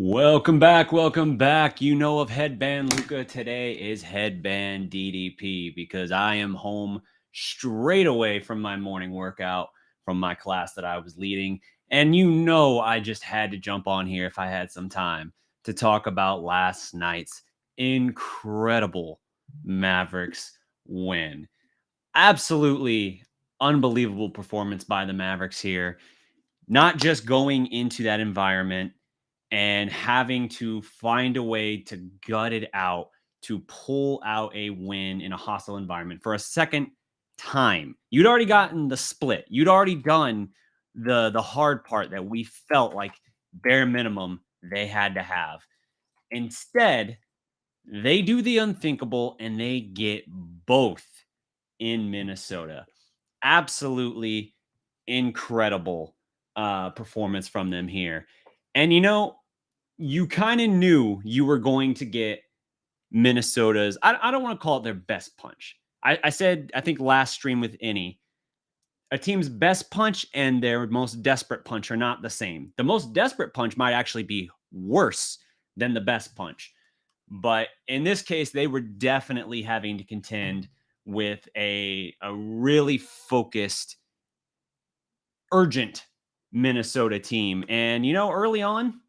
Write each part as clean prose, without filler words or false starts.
Welcome back. You know of Headband Luca. Today is Headband DDP because I am home straight away from my morning workout from my class that I was leading. And you know I just had to jump on here if I had some time to talk about last night's incredible Mavericks win. Absolutely unbelievable performance by the Mavericks here. Not just going into that environment and having to find a way to gut it out, to pull out a win in a hostile environment for a second time. You'd already gotten the split. You'd already done the hard part that we felt like bare minimum they had to have. Instead, they do the unthinkable and they get both in Minnesota. Absolutely incredible performance from them here. And you kind of knew you were going to get Minnesota's, I don't want to call it their best punch. I said, I think last stream with any, a team's best punch and their most desperate punch are not the same. The most desperate punch might actually be worse than the best punch. But in this case, they were definitely having to contend with a really focused, urgent Minnesota team. And, early on,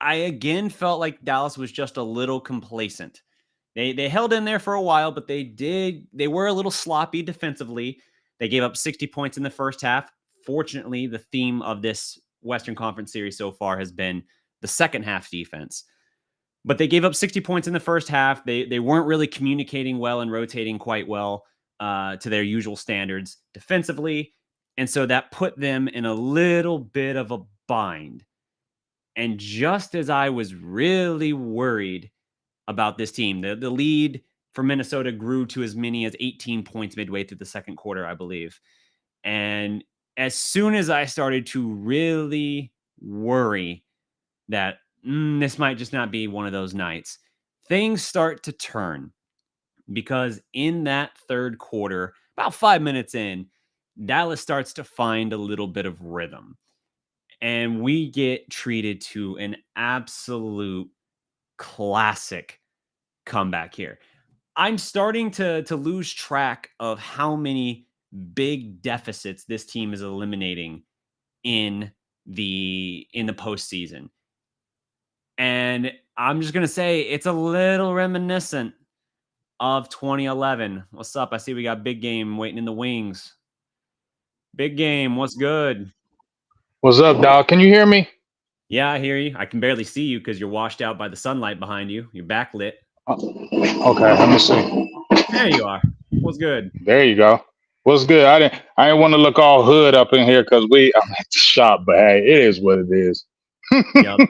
I again felt like Dallas was just a little complacent. They held in there for a while, but they were a little sloppy defensively. They gave up 60 points in the first half. Fortunately, the theme of this Western Conference series so far has been the second half defense. But they gave up 60 points in the first half. They weren't really communicating well and rotating quite well to their usual standards defensively. And so that put them in a little bit of a bind. And just as I was really worried about this team, the lead for Minnesota grew to as many as 18 points midway through the second quarter, I believe. And as soon as I started to really worry that this might just not be one of those nights, things start to turn. Because in that third quarter, about 5 minutes in, Dallas starts to find a little bit of rhythm. And we get treated to an absolute classic comeback here. I'm starting to lose track of how many big deficits this team is eliminating in the postseason. And I'm just going to say it's a little reminiscent of 2011. What's up? I see we got Big Game waiting in the wings. Big Game, what's good? What's up, dog? Can you hear me? Yeah, I hear you. I can barely see you because you're washed out by the sunlight behind you. You're backlit. Okay, let me see. There you are. What's good? There you go. What's good? I didn't want to look all hood up in here because I'm at the shop, but hey, it is what it is. Yep.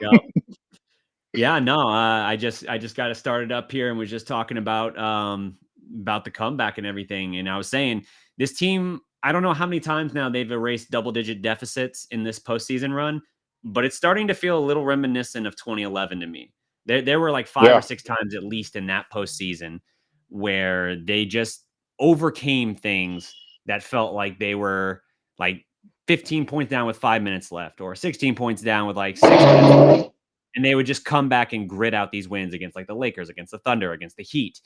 Yeah, no, I just got it started up here and was just talking about the comeback and everything. And I was saying this team, I don't know how many times now they've erased double-digit deficits in this postseason run, but it's starting to feel a little reminiscent of 2011 to me. There were like 5 or 6 times at least in that postseason where they just overcame things that felt like they were like 15 points down with 5 minutes left or 16 points down with like 6 minutes left. And they would just come back and grit out these wins against like the Lakers, against the Thunder, against the Heat.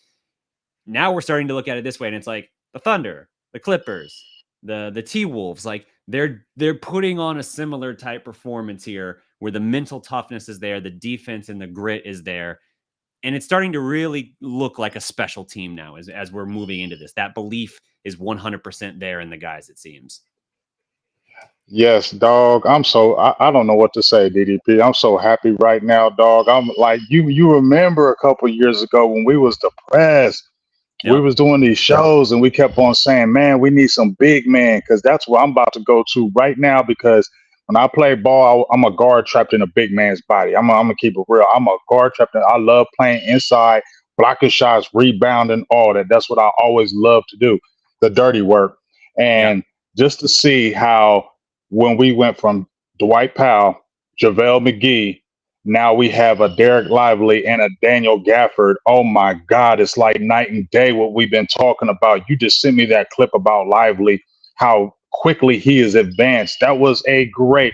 Now we're starting to look at it this way, and it's like the Thunder, the Clippers, the T-Wolves, like they're putting on a similar type performance here where the mental toughness is there, the defense and the grit is there. And it's starting to really look like a special team now as we're moving into this. That belief is 100% there in the guys, it seems. Yes, dog. I don't know what to say, DDP. I'm so happy right now, dog. I'm like you remember a couple years ago when we was depressed. We Yep. was doing these shows and we kept on saying, man, we need some big man, because that's where I'm about to go to right now, because When I play ball, I'm a guard trapped in a big man's body. I'm gonna keep it real. I'm a guard trapped in. I love playing inside, blocking shots, rebounding, all that. That's what I always love to do, the dirty work. Yeah. And just to see how when we went from Dwight Powell, JaVale McGee, now we have a Derek Lively and a Daniel Gafford. Oh my God, it's like night and day what we've been talking about. You just sent me that clip about Lively, how quickly he is advanced. That was a great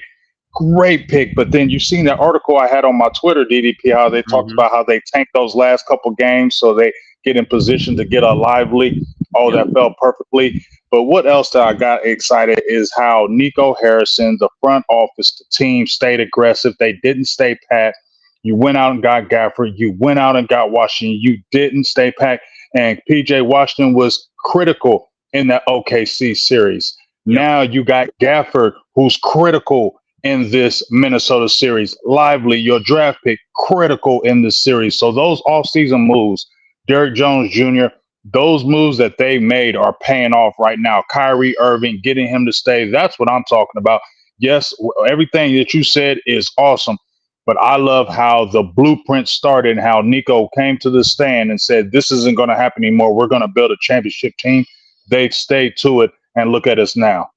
pick. But then you seen that article I had on my Twitter, DDP, how they talked Mm-hmm. about how they tanked those last couple games so they get in position to get a Lively. Oh, Yep. that felt perfectly. But what else that I got excited is how Nico Harrison, the front office, the team stayed aggressive. They didn't stay pat. You went out and got Gafford. You went out and got Washington. You didn't stay pat. And PJ Washington was critical in that OKC series. Yep. Now you got Gafford, who's critical in this Minnesota series. Lively, your draft pick, critical in this series. So those offseason moves, Derrick Jones Jr., those moves that they made are paying off right now. Kyrie Irving, getting him to stay, that's what I'm talking about. Yes, everything that you said is awesome, but I love how the blueprint started and how Nico came to the stand and said, this isn't going to happen anymore. We're going to build a championship team. They stayed to it, and look at us now.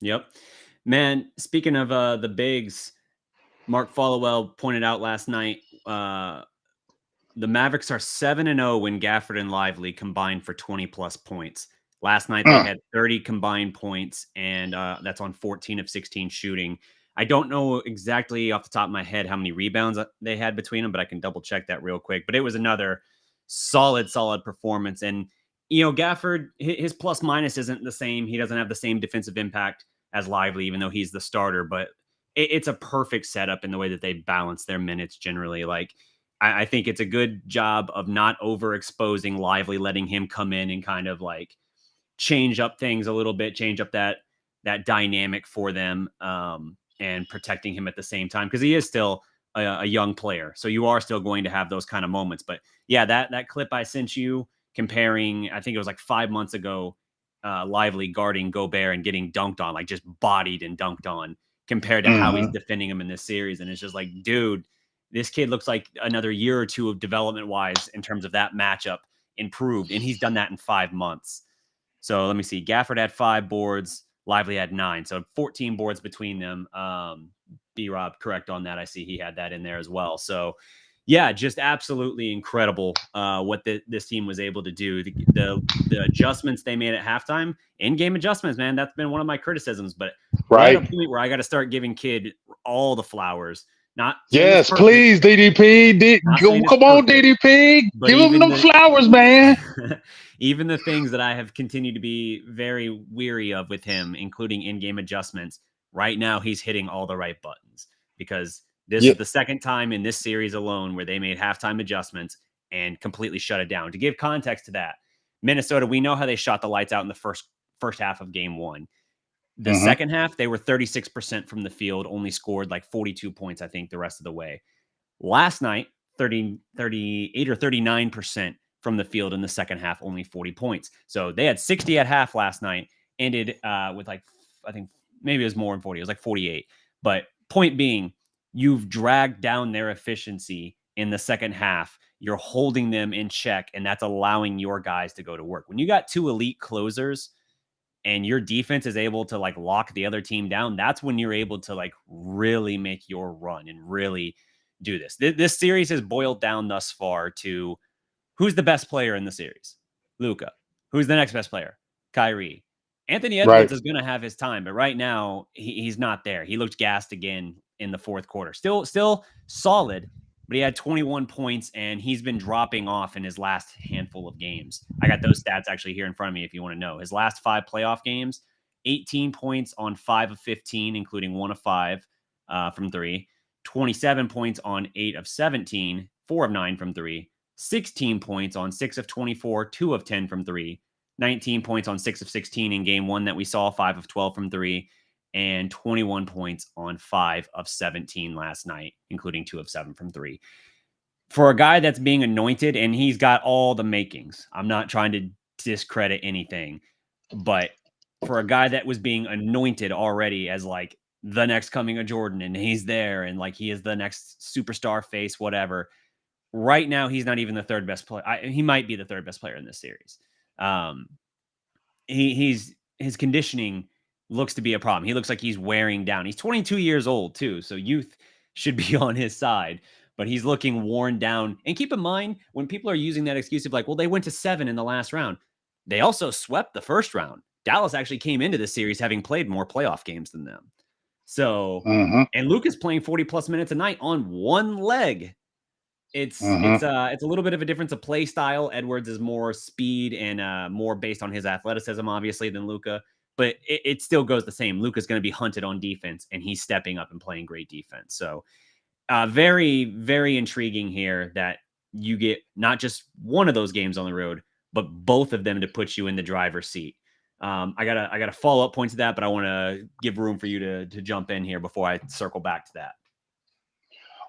Yep. Man, speaking of the bigs, Mark Followell pointed out last night, the Mavericks are 7-0 when Gafford and Lively combined for 20-plus points. Last night, they had 30 combined points, and that's on 14 of 16 shooting. I don't know exactly off the top of my head how many rebounds they had between them, but I can double-check that real quick. But it was another solid performance. And, Gafford, his plus-minus isn't the same. He doesn't have the same defensive impact as Lively, even though he's the starter. But it's a perfect setup in the way that they balance their minutes generally. Like, I think it's a good job of not overexposing Lively, letting him come in and kind of like change up things a little bit, change up that dynamic for them, and protecting him at the same time because he is still a young player. So you are still going to have those kind of moments. But yeah, that clip I sent you comparing, I think it was like 5 months ago, Lively guarding Gobert and getting dunked on, like just bodied and dunked on, compared to how he's Mm-hmm. defending him in this series. And it's just like, dude, this kid looks like another year or two of development wise in terms of that matchup improved. And he's done that in 5 months. So let me see. Gafford had 5 boards. Lively had 9. So 14 boards between them. B-Rob, correct on that. I see he had that in there as well. So yeah, just absolutely incredible what this team was able to do. The adjustments they made at halftime, in-game adjustments, man, that's been one of my criticisms. But we're at a Right? point where I got to start giving kid all the flowers. Not saying it's Yes, perfect. please, DDP. Not saying it's Come on, perfect. DDP. But Give him even them the flowers, man. even the things that I have continued to be very weary of with him, including in-game adjustments, right now he's hitting all the right buttons because this Yeah. is the second time in this series alone where they made halftime adjustments and completely shut it down. To give context to that, Minnesota, we know how they shot the lights out in the first half of game 1. The Mm-hmm. second half, they were 36% from the field, only scored like 42 points, I think, the rest of the way. Last night, 38 or 39% from the field in the second half, only 40 points. So they had 60 at half last night, ended with like, I think maybe it was more than 40. It was like 48. But point being, you've dragged down their efficiency in the second half. You're holding them in check, and that's allowing your guys to go to work. When you got 2 elite closers and your defense is able to like lock the other team down, that's when you're able to like really make your run and really do this. This series has boiled down thus far to who's the best player in the series? Luca. Who's the next best player? Kyrie. Anthony Right. Edwards is going to have his time, but right now he's not there. He looked gassed again in the fourth quarter. Still solid, but he had 21 points and he's been dropping off in his last handful of games. I got those stats actually here in front of me if you want to know. His last 5 playoff games, 18 points on 5 of 15, including 1 of 5 from 3, 27 points on 8 of 17, 4 of 9 from 3, 16 points on 6 of 24, 2 of 10 from 3, 19 points on 6 of 16 in game 1 that we saw, 5 of 12 from 3, and 21 points on 5 of 17 last night, including 2 of 7 from 3. For a guy that's being anointed, and he's got all the makings, I'm not trying to discredit anything, but for a guy that was being anointed already as like the next coming of Jordan, and he's there, and like he is the next superstar face, whatever. Right now, he's not even the third best player. He might be the third best player in this series. Um, his conditioning looks to be a problem. He looks like he's wearing down. He's 22 years old too, so youth should be on his side, but he's looking worn down. And keep in mind, when people are using that excuse of like, well, they went to 7 in the last round, they also swept the first round. Dallas actually came into this series having played more playoff games than them. So, and Luka's playing 40 plus minutes a night on one leg. It's a little bit of a difference of play style. Edwards is more speed and more based on his athleticism, obviously, than Luka. But it still goes the same. Luka's going to be hunted on defense, and he's stepping up and playing great defense. So, very, very intriguing here that you get not just one of those games on the road, but both of them to put you in the driver's seat. I got a follow up point to that, but I want to give room for you to jump in here before I circle back to that.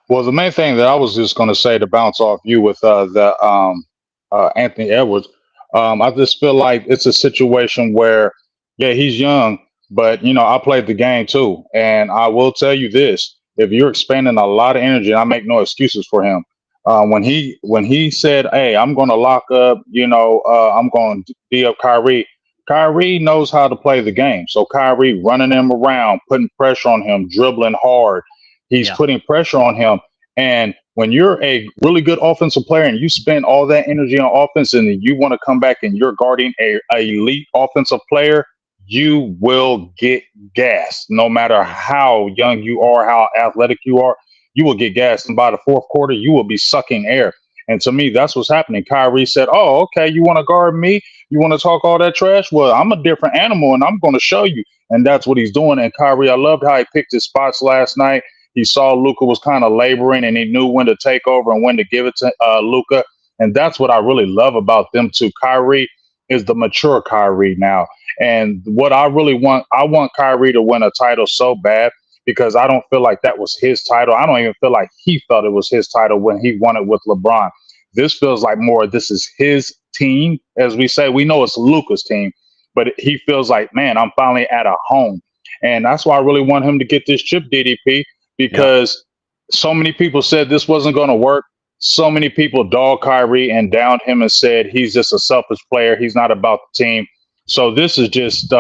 Well, the main thing that I was just going to say to bounce off you with Anthony Edwards, I just feel like it's a situation where, yeah, he's young, but I played the game too, and I will tell you this: if you're expending a lot of energy, and I make no excuses for him, when he said, "Hey, I'm going to lock up," I'm going to D up Kyrie. Kyrie knows how to play the game, so Kyrie running him around, putting pressure on him, dribbling hard. He's putting pressure on him. And when you're a really good offensive player and you spend all that energy on offense and then you want to come back and you're guarding a elite offensive player, you will get gassed. No matter how young you are, how athletic you are, you will get gassed. And by the fourth quarter, you will be sucking air. And to me, that's what's happening. Kyrie said, "Oh, okay, you want to guard me? You want to talk all that trash? Well, I'm a different animal and I'm going to show you." And that's what he's doing. And Kyrie, I loved how he picked his spots last night. He saw Luca was kind of laboring and he knew when to take over and when to give it to Luca. And that's what I really love about them too. Kyrie is the mature Kyrie now. And what I really want, I want Kyrie to win a title so bad because I don't feel like that was his title. I don't even feel like he felt it was his title when he won it with LeBron. This feels like more, this is his team. As we say, we know it's Luca's team, but he feels like, man, I'm finally at a home. And that's why I really want him to get this chip, DDP, because so many people said this wasn't going to work. So many people dogged Kyrie and downed him and said he's just a selfish player. He's not about the team. So this is just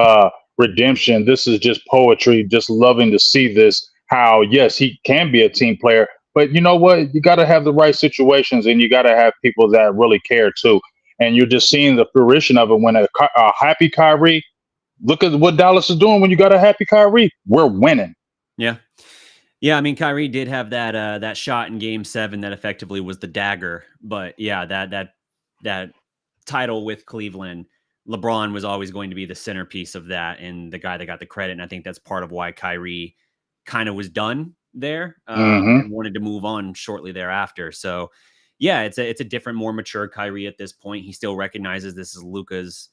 redemption. This is just poetry, just loving to see this, how, yes, he can be a team player. But you know what? You got to have the right situations and you got to have people that really care too. And you're just seeing the fruition of it when a happy Kyrie, look at what Dallas is doing when you got a happy Kyrie. We're winning. Yeah. Yeah, I mean, Kyrie did have that shot in Game 7 that effectively was the dagger. But yeah, that title with Cleveland, LeBron was always going to be the centerpiece of that and the guy that got the credit. And I think that's part of why Kyrie kind of was done there and wanted to move on shortly thereafter. So yeah, it's a different, more mature Kyrie at this point. He still recognizes this is Luka's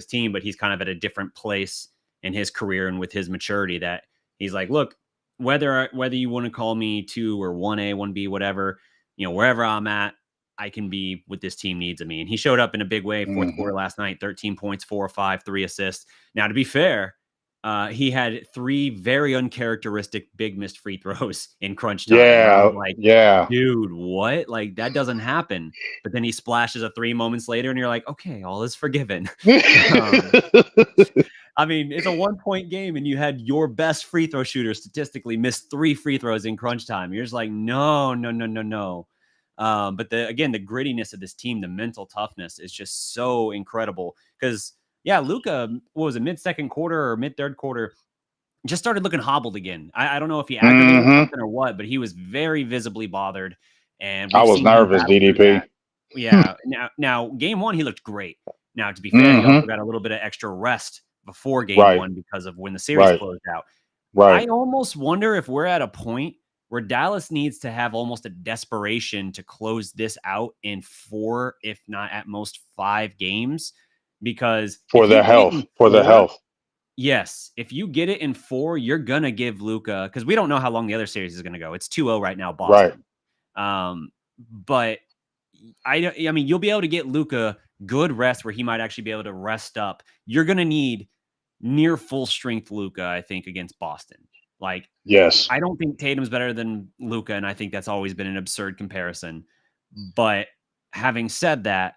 team, but he's kind of at a different place in his career and with his maturity that he's like, look, whether you want to call me 2 or 1A, 1B, whatever, wherever I'm at, I can be what this team needs of me. And he showed up in a big way. Fourth quarter last night, 13 points, 4 or 5, 3 assists. Now, to be fair, he had 3 very uncharacteristic big missed free throws in crunch time. Dude, what? Like, that doesn't happen. But then he splashes a 3 moments later, and you're like, okay, all is forgiven. I mean, it's a 1-point game, and you had your best free throw shooter statistically miss 3 free throws in crunch time. You're just like, no. But the grittiness of this team, the mental toughness is just so incredible. Because, yeah, Luka, what was it, mid-second quarter or mid-third quarter, just started looking hobbled again. I don't know if he aggravated something or what, but he was very visibly bothered. And I was nervous, DDP. Yeah. Now, Game 1, he looked great. Now, to be fair, he also got a little bit of extra rest before Game 1 because of when the series closed out. I almost wonder if we're at a point where Dallas needs to have almost a desperation to close this out in 4, if not at most 5 games, because for their health. Yes, if you get it in 4, you're gonna give Luka, because we don't know how long the other series is gonna go. It's 2-0 right now, Boston. But I mean, you'll be able to get Luka good rest where he might actually be able to rest up. You're gonna need near full strength Luka, I think, against Boston. Like, Yes. I don't think Tatum's better than Luka, and I think that's always been an absurd comparison. But having said that,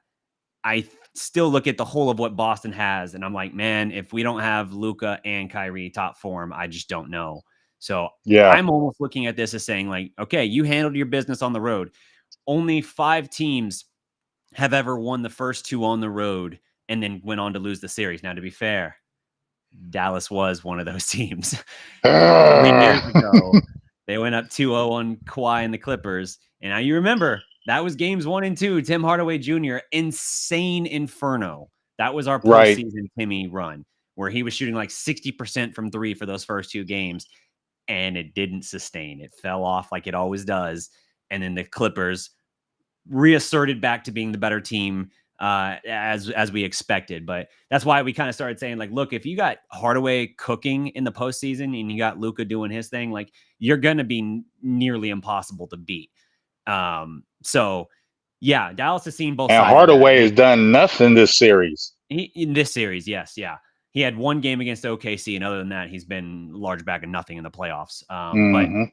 I still look at the whole of what Boston has, and I'm like, man, if we don't have Luka and Kyrie top form, I just don't know. So Yeah. I'm almost looking at this as saying, like, okay, you handled your business on the road. Only 5 teams have ever won the first 2 on the road and then went on to lose the series. Now, to be fair, Dallas was one of those teams. 3 years ago, they went up 2-0 on Kawhi and the Clippers. And now you remember, that was games 1 and 2. Tim Hardaway Jr., insane inferno. That was our Right. postseason Timmy run, where he was shooting like 60% from 3 for those first 2 games, and it didn't sustain. It fell off like it always does. And then the Clippers reasserted back to being the better team as we expected. But that's why we kind of started saying, like, look, if you got Hardaway cooking in the postseason and you got Luka doing his thing, like, you're going to be nearly impossible to beat. So yeah, Dallas has seen both And sides of that. Hardaway has done nothing this series. In this series, yes, yeah. He had 1 game against OKC, and other than that, he's been large bag of nothing in the playoffs. But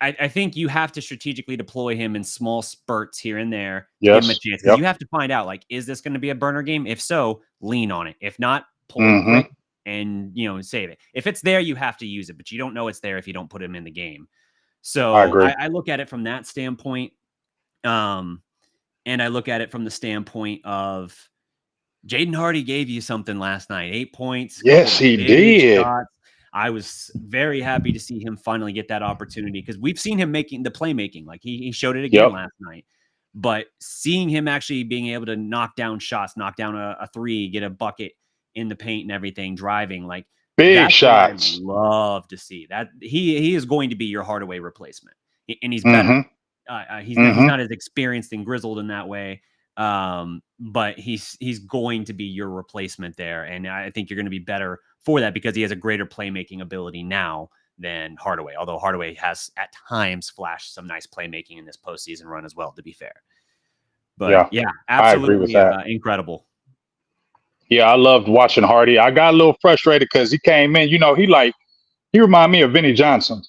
I think you have to strategically deploy him in small spurts here and there to give him a Yes. chance. Because Yep. you have to find out, like, is this going to be a burner game? If so, lean on it. If not, pull him quick and, save it. If it's there, you have to use it, but you don't know it's there if you don't put him in the game. So I agree. I look at it from that standpoint. And I look at it from the standpoint of Jaden Hardy gave you something last night. 8 points. Yes, he did. Shots. I was very happy to see him finally get that opportunity because we've seen him making the playmaking. Like he showed it again last night. But seeing him actually being able to knock down shots, knock down a 3, get a bucket in the paint and everything, driving, like Big shots. What I love to see. That he is going to be your Hardaway replacement, and he's better. He's not as experienced and grizzled in that way. But he's going to be your replacement there. And I think you're going to be better for that because he has a greater playmaking ability now than Hardaway. Although Hardaway has at times flashed some nice playmaking in this postseason run as well, to be fair. But yeah, absolutely, I agree with that. Incredible. Yeah, I loved watching Hardy. I got a little frustrated because he came in, he reminded me of Vinnie Johnson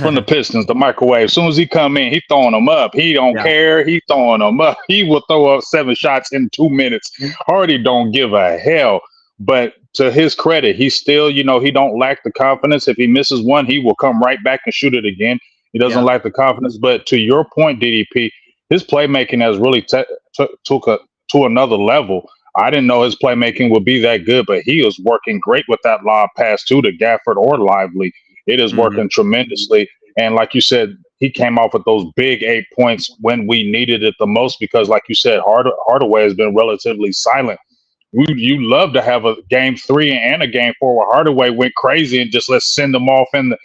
from the Pistons, the microwave. As soon as he come in, he throwing them up. He don't care. He throwing them up. He will throw up 7 shots in 2 minutes. Hardy don't give a hell. But to his credit, he still, he don't lack the confidence. If he misses one, he will come right back and shoot it again. He doesn't lack the confidence. But to your point, DDP, his playmaking has really took to another level. I didn't know his playmaking would be that good, but he is working great with that lob pass to Gafford or Lively. It is working tremendously. And like you said, he came off with those big 8 points when we needed it the most because, like you said, Hardaway has been relatively silent. You love to have a game 3 and a game 4 where Hardaway went crazy and just let's send them off to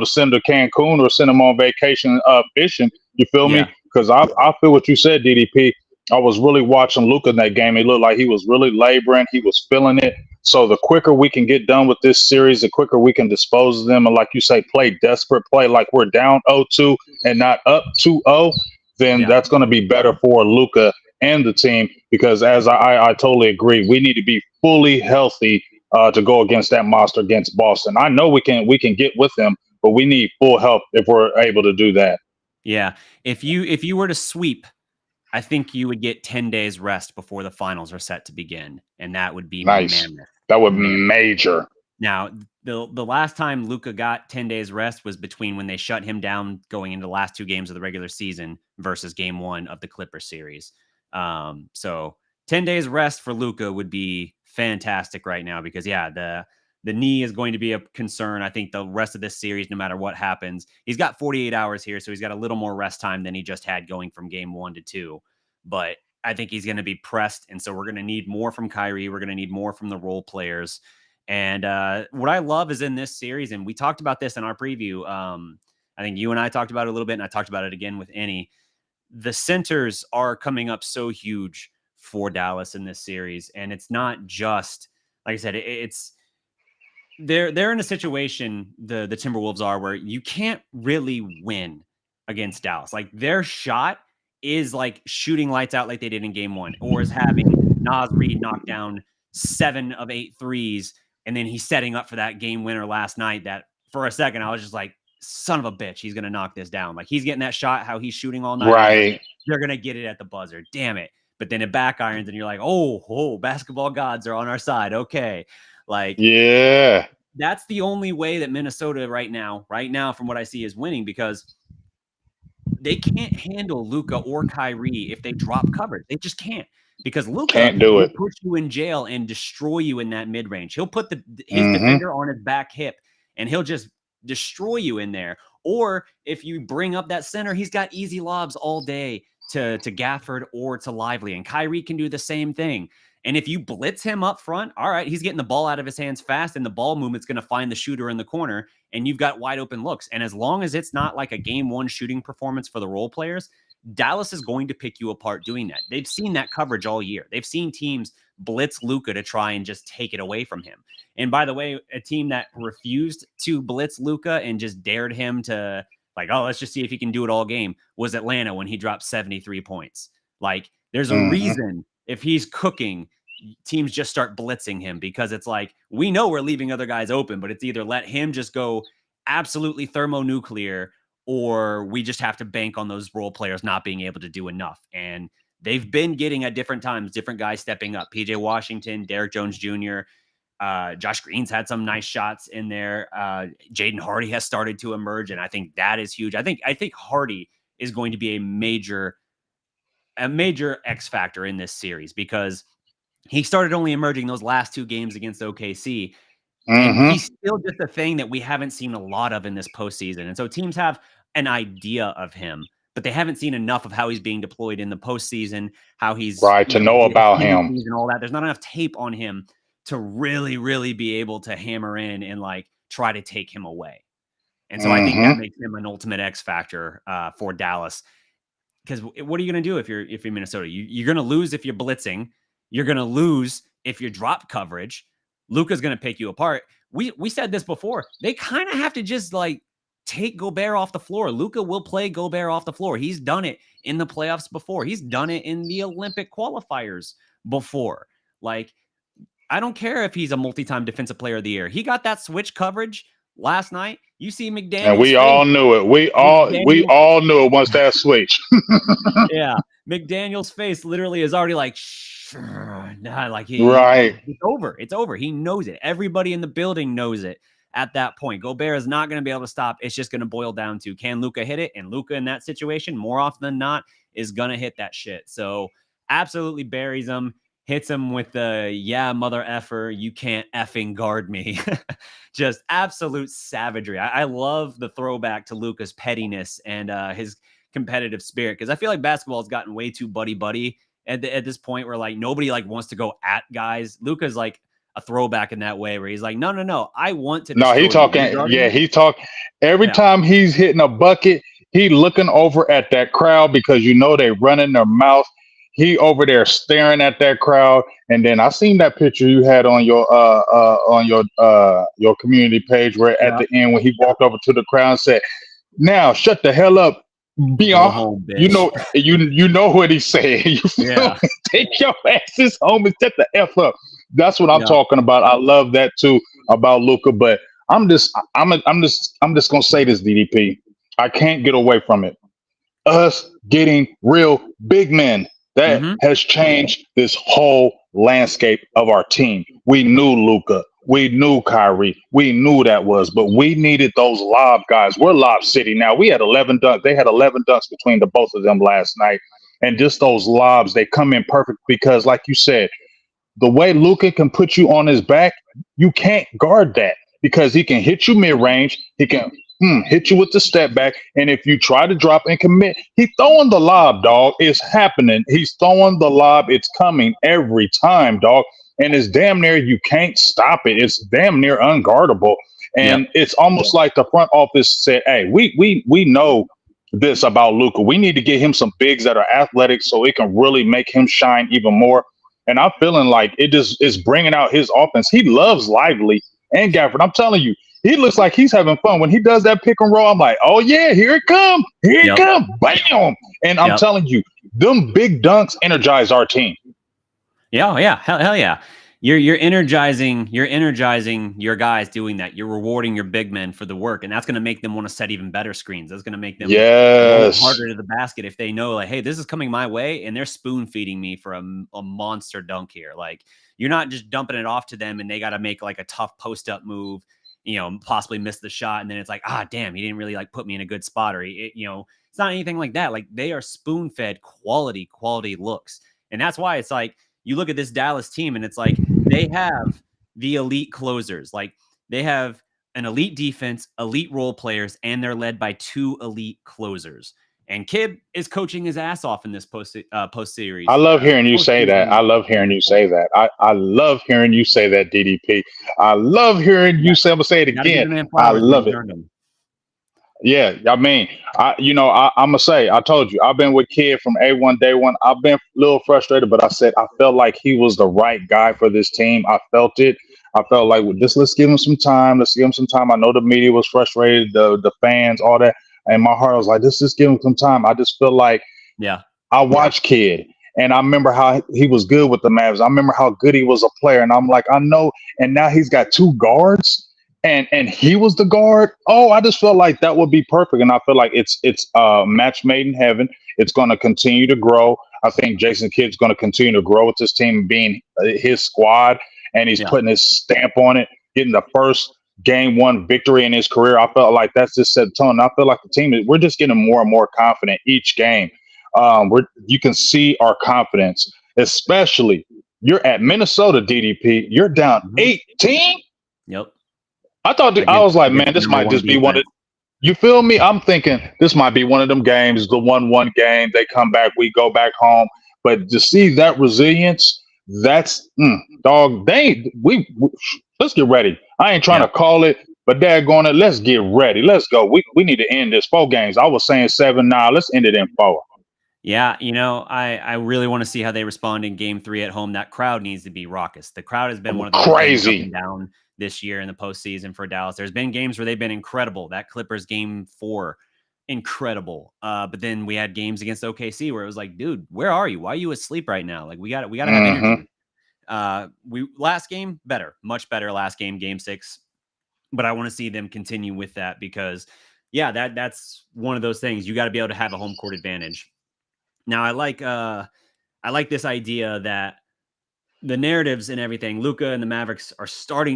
send to Cancun or send them on vacation fishing. You feel me? Because I feel what you said, DDP. I was really watching Luca in that game. It looked like he was really laboring. He was feeling it. So the quicker we can get done with this series, the quicker we can dispose of them. And like you say, play desperate, play like we're down 0-2 and not up 2-0, then that's going to be better for Luca and the team. Because as I totally agree, we need to be fully healthy to go against that monster against Boston. I know we can get with them, but we need full help if we're able to do that. Yeah. If you were to sweep, I think you would get 10 days rest before the finals are set to begin, and that would be nice. Mammoth. That would be major. Now, the last time Luka got 10 days rest was between when they shut him down going into the last 2 games of the regular season versus game 1 of the Clippers series. So 10 days rest for Luka would be fantastic right now because, the knee is going to be a concern. I think the rest of this series, no matter what happens, he's got 48 hours here, so he's got a little more rest time than he just had going from game 1 to 2. But I think he's going to be pressed, and so we're going to need more from Kyrie. We're going to need more from the role players. And what I love is in this series, and we talked about this in our preview. I think you and I talked about it a little bit, and I talked about it again with Annie. The centers are coming up so huge for Dallas in this series, and it's not just, like I said, it's they're in a situation, the Timberwolves are, where you can't really win against Dallas. Like their shot is like shooting lights out like they did in game 1, or is having Naz Reid knock down 7 of 8 threes, and then he's setting up for that game winner last night, that for a second, I was just like, son of a bitch, he's going to knock this down. Like, he's getting that shot, how he's shooting all night. I was like, Right. they're going to get it at the buzzer. Damn it. But then it back irons and you're like, oh, basketball gods are on our side. Okay. Like, Yeah. that's the only way that Minnesota right now, from what I see, is winning, because they can't handle Luka or Kyrie if they drop coverage. They just can't, because Luka Can't do will it. put you in jail and destroy you in that mid range. He'll put his Mhm. defender on his back hip and he'll just destroy you in there. Or if you bring up that center, he's got easy lobs all day to Gafford or to Lively, and Kyrie can do the same thing. And if you blitz him up front, all right, he's getting the ball out of his hands fast, and the ball movement's going to find the shooter in the corner, and you've got wide open looks. And as long as it's not like a game one shooting performance for the role players, Dallas is going to pick you apart doing that. They've seen that coverage all year. They've seen teams blitz Luka to try and just take it away from him. And by the way, a team that refused to blitz Luka and just dared him to, like, oh, let's just see if he can do it all game, was Atlanta when he dropped 73 points. Like, there's a reason, if he's cooking, teams just start blitzing him, because it's like, we know we're leaving other guys open, but it's either let him just go absolutely thermonuclear, or we just have to bank on those role players not being able to do enough. And they've been getting at different times, different guys stepping up. PJ Washington, Derrick Jones Jr., Josh Green's had some nice shots in there. Jaden Hardy has started to emerge, and I think that is huge. I think Hardy is going to be a major X factor in this series, because he started only emerging those last two games against OKC. And he's still just a thing that we haven't seen a lot of in this postseason. And so teams have an idea of him, but they haven't seen enough of how he's being deployed in the postseason, how he's right to know about him and all that. There's not enough tape on him to really, really be able to hammer in and like try to take him away. And so I think that makes him an ultimate X factor for Dallas. Because what are you going to do if you're Minnesota? You're going to lose if you're blitzing. You're going to lose if you drop coverage. Luka's going to pick you apart. We said this before. They kind of have to just like take Gobert off the floor. Luka will play Gobert off the floor. He's done it in the playoffs before. He's done it in the Olympic qualifiers before. Like, I don't care if he's a multi-time defensive player of the year. He got that switch coverage last night. You see McDaniel's and we all knew it. We all knew it once that switch. Yeah. McDaniel's face literally is already like, nah, like it's over. It's over. He knows it. Everybody in the building knows it at that point. Gobert is not going to be able to stop. It's just going to boil down to, can Luka hit it? And Luka in that situation, more often than not, is going to hit that shit. So absolutely buries him, hits him with the, mother effer, you can't effing guard me. Just absolute savagery. I love the throwback to Luka's pettiness and his competitive spirit, because I feel like basketball has gotten way too buddy at this point, where like nobody like wants to go at guys. Luka's like a throwback in that way, where he's like, no, I want to. No, he talking. Yeah, he talk every time he's hitting a bucket. He looking over at that crowd, because you know they running their mouth. He over there staring at that crowd. And then I seen that picture you had on your community page, where at the end when he walked over to the crowd and said, "Now shut the hell up, Beyond." Home, you know what he's saying. Take your asses home and shut the F up. That's what I'm talking about. I love that too about Luka. But I'm just gonna say this, DDP. I can't get away from it. Us getting real big men. That has changed this whole landscape of our team. We knew Luka. We knew Kyrie. We knew that was, but we needed those lob guys. We're Lob City now. We had 11 dunks. They had 11 dunks between the both of them last night. And just those lobs, they come in perfect, because like you said, the way Luka can put you on his back, you can't guard that, because he can hit you mid-range. He can hit you with the step back. And if you try to drop and commit, he's throwing the lob, dog. It's happening. He's throwing the lob. It's coming every time, dog. And it's damn near, you can't stop it. It's damn near unguardable. And it's almost like the front office said, hey, we know this about Luka. We need to get him some bigs that are athletic so it can really make him shine even more. And I'm feeling like it just is bringing out his offense. He loves Lively and Gafford. I'm telling you, he looks like he's having fun. When he does that pick and roll, I'm like, oh, yeah, here it come. Here it come. Bam. And I'm telling you, them big dunks energize our team. Yeah. Hell yeah. you're energizing your guys doing that. You're rewarding your big men for the work, and that's going to make them want to set even better screens. That's going to make them roll Yes. harder to the basket if they know, like, hey, this is coming my way, and they're spoon feeding me for a monster dunk here. Like, you're not just dumping it off to them, and they got to make like a tough post up move, possibly miss the shot, and then it's like, damn, he didn't really like put me in a good spot, or it's not anything like that. Like, they are spoon fed quality looks, and that's why it's like you look at this Dallas team, and it's like they have the elite closers. Like, they have an elite defense, elite role players, and they're led by 2 elite closers. And Kidd is coaching his ass off in this post series. I love hearing you say that. I love hearing you say that. I love hearing you say that, DDP. I love hearing you say. I'm gonna say it again. I love it. Yeah, I mean, I'm gonna say, I told you, I've been with Kidd from A1 day one. I've been a little frustrated, but I said I felt like he was the right guy for this team. I felt it. I felt like, well, let's give him some time. Let's give him some time. I know the media was frustrated, the fans, all that, and my heart was like, let's just give him some time. I just feel like, I watched Kidd, and I remember how he was good with the Mavs. I remember how good he was a player, and I'm like, I know. And now he's got 2 guards. And he was the guard. Oh, I just felt like that would be perfect. And I feel like it's match made in heaven. It's going to continue to grow. I think Jason Kidd's going to continue to grow with this team being his squad, and he's putting his stamp on it, getting the first game 1 victory in his career. I felt like that's just set the tone. I feel like the team we're just getting more and more confident each game. You can see our confidence, especially you're at Minnesota, DDP. You're down 18. Yep. I thought I was like, man, this might just be one of. You feel me? I'm thinking this might be one of them games, the 1-1 game. They come back, we go back home. But to see that resilience, that's dog. Let's get ready. I ain't trying to call it, but daggone it, let's get ready. Let's go. We need to end this 4 games. I was saying 7 now. Let's end it in 4. Yeah, I really want to see how they respond in game 3 at home. That crowd needs to be raucous. The crowd has been one of the crazy up and down this year in the postseason for Dallas. There's been games where they've been incredible. That Clippers game 4, incredible. But then we had games against OKC where it was like, dude, where are you? Why are you asleep right now? Like, we got to have energy. Last game, much better last game, game 6. But I want to see them continue with that because, that's one of those things. You got to be able to have a home court advantage. Now, I like this idea that the narratives and everything, Luca and the Mavericks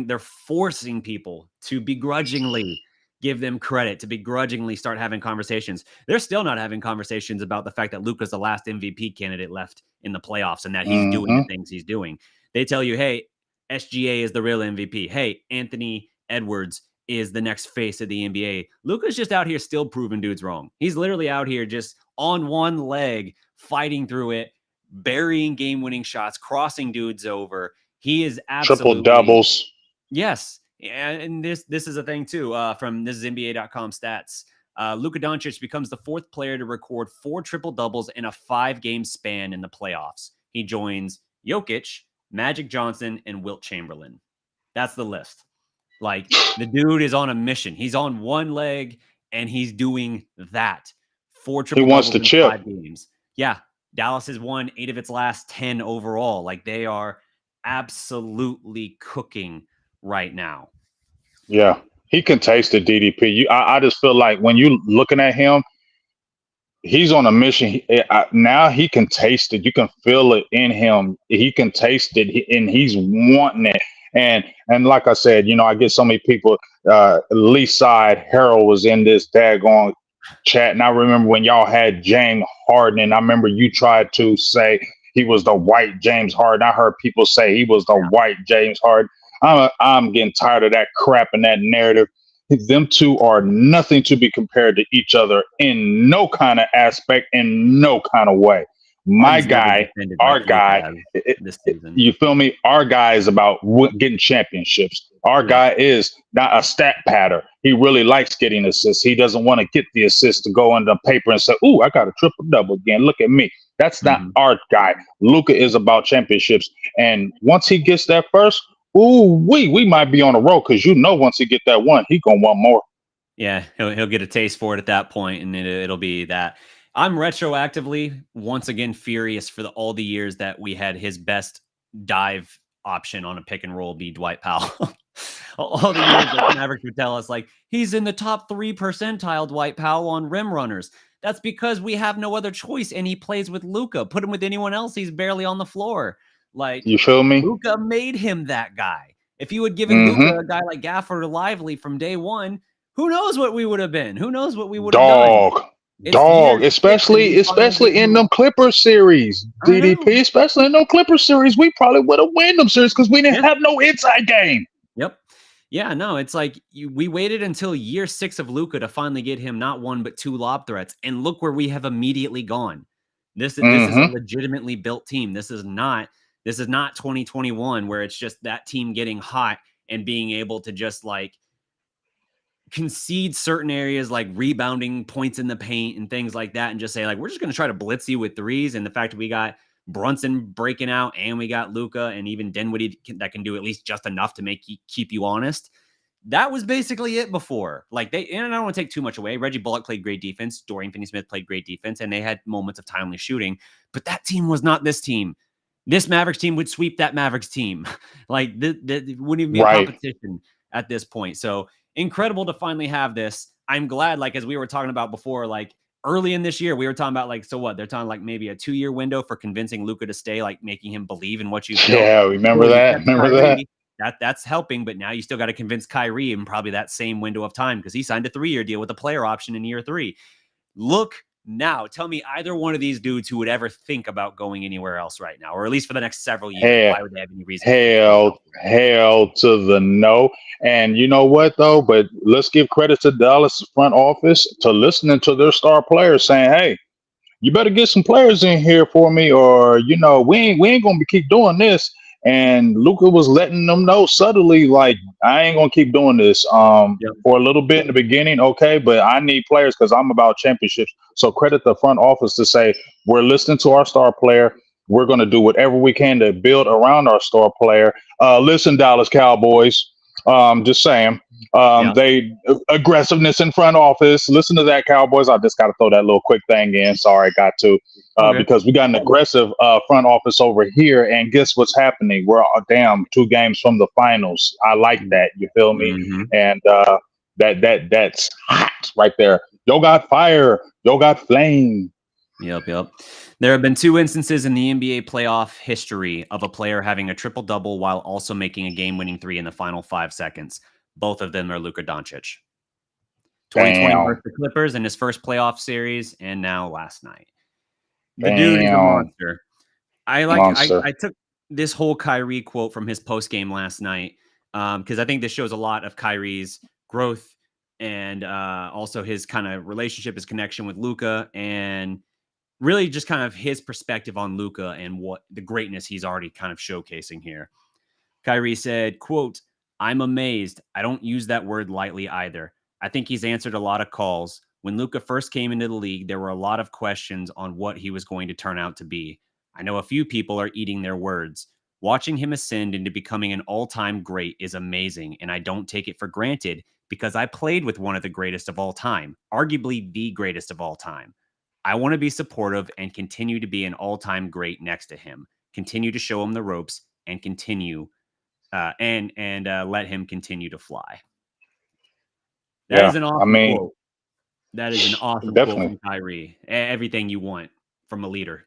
they're forcing people to begrudgingly give them credit, to begrudgingly start having conversations. They're still not having conversations about the fact that Luca's the last MVP candidate left in the playoffs and that he's doing the things he's doing. They tell you, hey, SGA is the real MVP. Hey, Anthony Edwards is the next face of the NBA. Luca's just out here still proving dudes wrong. He's literally out here just on one leg, fighting through it, burying game-winning shots, crossing dudes over. He is absolutely triple doubles. Yes, and this is a thing too. From this is NBA.com stats. Luka Doncic becomes the 4th player to record 4 triple doubles in a 5-game span in the playoffs. He joins Jokic, Magic Johnson, and Wilt Chamberlain. That's the list. Like, the dude is on a mission. He's on one leg and he's doing that. 4 triple doubles in 5 games. Yeah. Dallas has won 8 of its last 10 overall. Like, they are absolutely cooking right now. Yeah. He can taste the DDP. I just feel like when you looking at him, he's on a mission. Now he can taste it. You can feel it in him. He can taste it, and he's wanting it. And like I said, I get so many people. Lee Side Harold was in this daggone chat, and I remember when y'all had James Harden, and I remember you tried to say he was the white James Harden. I heard people say he was the white James Harden. I'm getting tired of that crap and that narrative. Them two are nothing to be compared to each other in no kind of aspect, in no kind of way. My guy, our guy, this season. You feel me? Our guy is about getting championships. Our guy is not a stat patter. He really likes getting assists. He doesn't want to get the assist to go on the paper and say, "Ooh, I got a triple double again. Look at me." That's not our guy. Luka is about championships, and once he gets that first, we might be on a roll because once he get that one, he gonna want more. Yeah, he'll get a taste for it at that point, and it'll be that. I'm retroactively once again furious for all the years that we had his best dive option on a pick and roll be Dwight Powell. All the years that Mavericks would tell us, like, he's in the top 3 percentile, Dwight Powell, on rim runners. That's because we have no other choice, and he plays with Luca. Put him with anyone else, he's barely on the floor. Like, You feel me? Luca made him that guy. If you had given Mm-hmm. Luca a guy like Gafford or Lively from day one, who knows what we would have been? Who knows what we would have done? It's year 6, and we finally get Especially in to. them Clipper series, I know. DDP, especially in them Clipper series, we probably would have won them series because we didn't Yeah. have no inside game. Yep. Yeah, no, it's like we waited until year 6 of Luca to finally get him not 1 but 2 lob threats, and look where we have immediately gone. This is a Mm-hmm. legitimately built team. This is not 2021 where it's just that team getting hot and being able to just like concede certain areas like rebounding, points in the paint and things like that, and just say like, we're just going to try to blitz you with threes. And the fact that we got Brunson breaking out and we got Luca and even Dinwiddie that can do at least just enough to keep you honest. That was basically it before. Like and I don't want to take too much away. Reggie Bullock played great defense. Dorian Finney-Smith played great defense, and they had moments of timely shooting. But that team was not this team. This Mavericks team would sweep that Mavericks team. Like, it wouldn't even be a competition at this point. So incredible to finally have this. I'm glad, like, as we were talking about before, like, early in this year, we were talking about, like, so what? They're talking, like, maybe a 2-year window for convincing Luca to stay, like, making him believe in what you built. Yeah, remember that? Remember Kyrie, that's helping, but now you still got to convince Kyrie in probably that same window of time because he signed a 3-year deal with a player option in year 3. Look now, tell me either one of these dudes who would ever think about going anywhere else right now, or at least for the next several years. Why would they have any reason? Hell to the no. And you know what, though? But let's give credit to Dallas front office to listening to their star players saying, hey, you better get some players in here for me, or, we ain't going to keep doing this. And Luca was letting them know subtly, like, I ain't going to keep doing this for a little bit in the beginning. Okay, but I need players because I'm about championships. So credit the front office to say, we're listening to our star player. We're going to do whatever we can to build around our star player. Listen, Dallas Cowboys, just saying, they aggressiveness in front office. Listen to that, Cowboys. I just got to throw that little quick thing in. Sorry, got to. Because we got an aggressive front office over here, and guess what's happening? We're 2 games from the finals. I like that. You feel me? Mm-hmm. And that's hot right there. Yo got fire. Yo got flame. Yep. There have been 2 instances in the NBA playoff history of a player having a triple-double while also making a game-winning 3 in the final 5 seconds. Both of them are Luka Doncic. 2020 versus the Clippers in his first playoff series, and now last night. The dude is a monster. I took this whole Kyrie quote from his post game last night because I think this shows a lot of Kyrie's growth and also his kind of relationship, his connection with Luca, and really just kind of his perspective on Luca and what the greatness he's already kind of showcasing here. Kyrie said, quote, "I'm amazed. I don't use that word lightly either. I think he's answered a lot of calls. When Luka first came into the league, there were a lot of questions on what he was going to turn out to be. I know a few people are eating their words. Watching him ascend into becoming an all-time great is amazing, and I don't take it for granted because I played with one of the greatest of all time, arguably the greatest of all time. I want to be supportive and continue to be an all-time great next to him, continue to show him the ropes, and continue and let him continue to fly." That is an awesome quote. That is an awesome quote from Kyrie. Everything you want from a leader.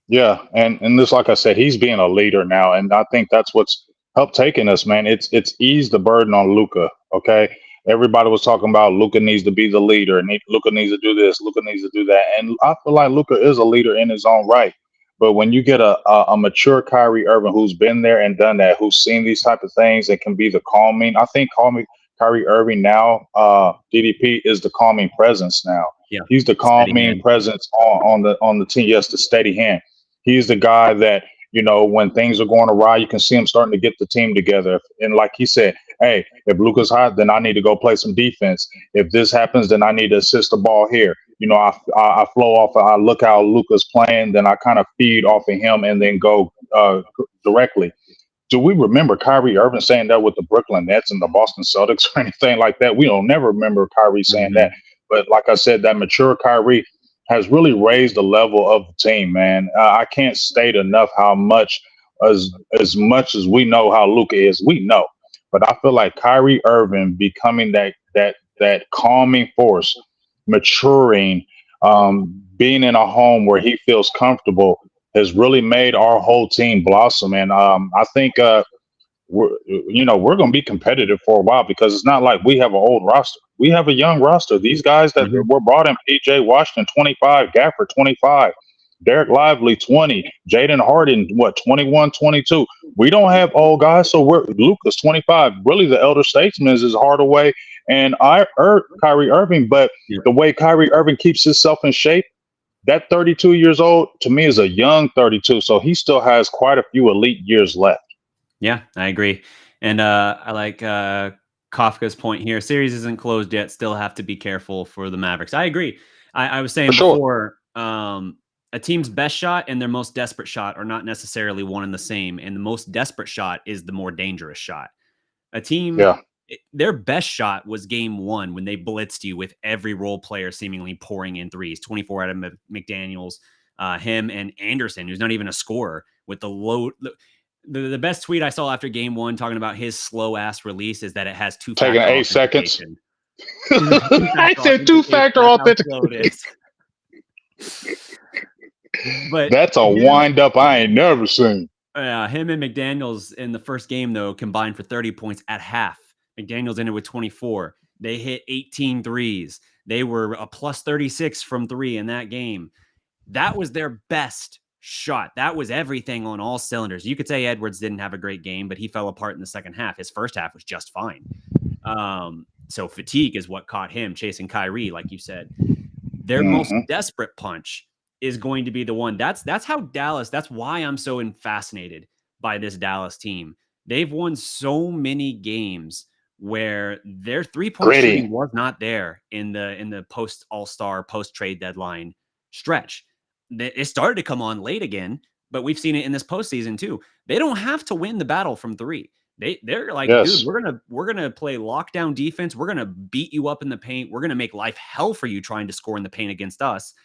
Yeah, and this, like I said, he's being a leader now, and I think that's what's helped taking us, man. It's eased the burden on Luka. Okay, everybody was talking about Luka needs to be the leader, and Luka needs to do this, Luka needs to do that, and I feel like Luka is a leader in his own right. But when you get a mature Kyrie Irving who's been there and done that, who's seen these type of things, and can be the calming. I think Kyrie Irving now, DDP is the calming presence now. Yeah, he's the calming presence on the team. Yes, the steady hand. He's the guy that, when things are going awry, you can see him starting to get the team together. And like he said, hey, if Luka's hot, then I need to go play some defense. If this happens, then I need to assist the ball here. I flow off. I look how Luka's playing, then I kind of feed off of him and then go directly. Do we remember Kyrie Irving saying that with the Brooklyn Nets and the Boston Celtics or anything like that? We don't never remember Kyrie saying that. But like I said, that mature Kyrie has really raised the level of the team, man. I can't state enough how much as much as we know how Luca is, we know. But I feel like Kyrie Irving becoming that calming force, maturing, being in a home where he feels comfortable has really made our whole team blossom. And I think we're going to be competitive for a while because it's not like we have an old roster. We have a young roster. These guys that Mhm. were brought in, PJ Washington 25, Gafford 25, Derek Lively 20, Jaden Harden what 21, 22. We don't have old guys, so we're Lucas 25. Really, the elder statesman is Hardaway and Kyrie Irving. But Yeah. the way Kyrie Irving keeps himself in shape, that 32 years old to me is a young 32. So he still has quite a few elite years left. Yeah, I agree. And I like Kafka's point here. Series isn't closed yet. Still have to be careful for the Mavericks. I agree. I was saying For sure. before, a team's best shot and their most desperate shot are not necessarily one and the same. And the most desperate shot is the more dangerous shot. A team, Yeah. their best shot was game one when they blitzed you with every role player seemingly pouring in threes, 24 out of McDaniels, him and Anderson, who's not even a scorer, with the low. The best tweet I saw after game one talking about his slow ass release is that it has Taking two-factor 8 seconds. authentication. I said two-factor authentication. But that's a wind up I ain't never seen. Him and McDaniels in the first game, though, combined for 30 points at half. McDaniels ended with 24. They hit 18 threes. They were a plus 36 from three in that game. That was their best shot. That was everything on all cylinders. You could say Edwards didn't have a great game, but he fell apart in the second half. His first half was just fine. So fatigue is what caught him chasing Kyrie, like you said. Their most desperate punch is going to be the one. That's how Dallas, that's why I'm so fascinated by this Dallas team. They've won so many games where their three-point shooting was not there in the post All-Star, post-trade deadline stretch. It started to come on late again, but we've seen it in this postseason too. They don't have to win the battle from three. They're like, yes. Dude, we're gonna play lockdown defense. We're gonna beat you up in the paint. We're gonna make life hell for you trying to score in the paint against us.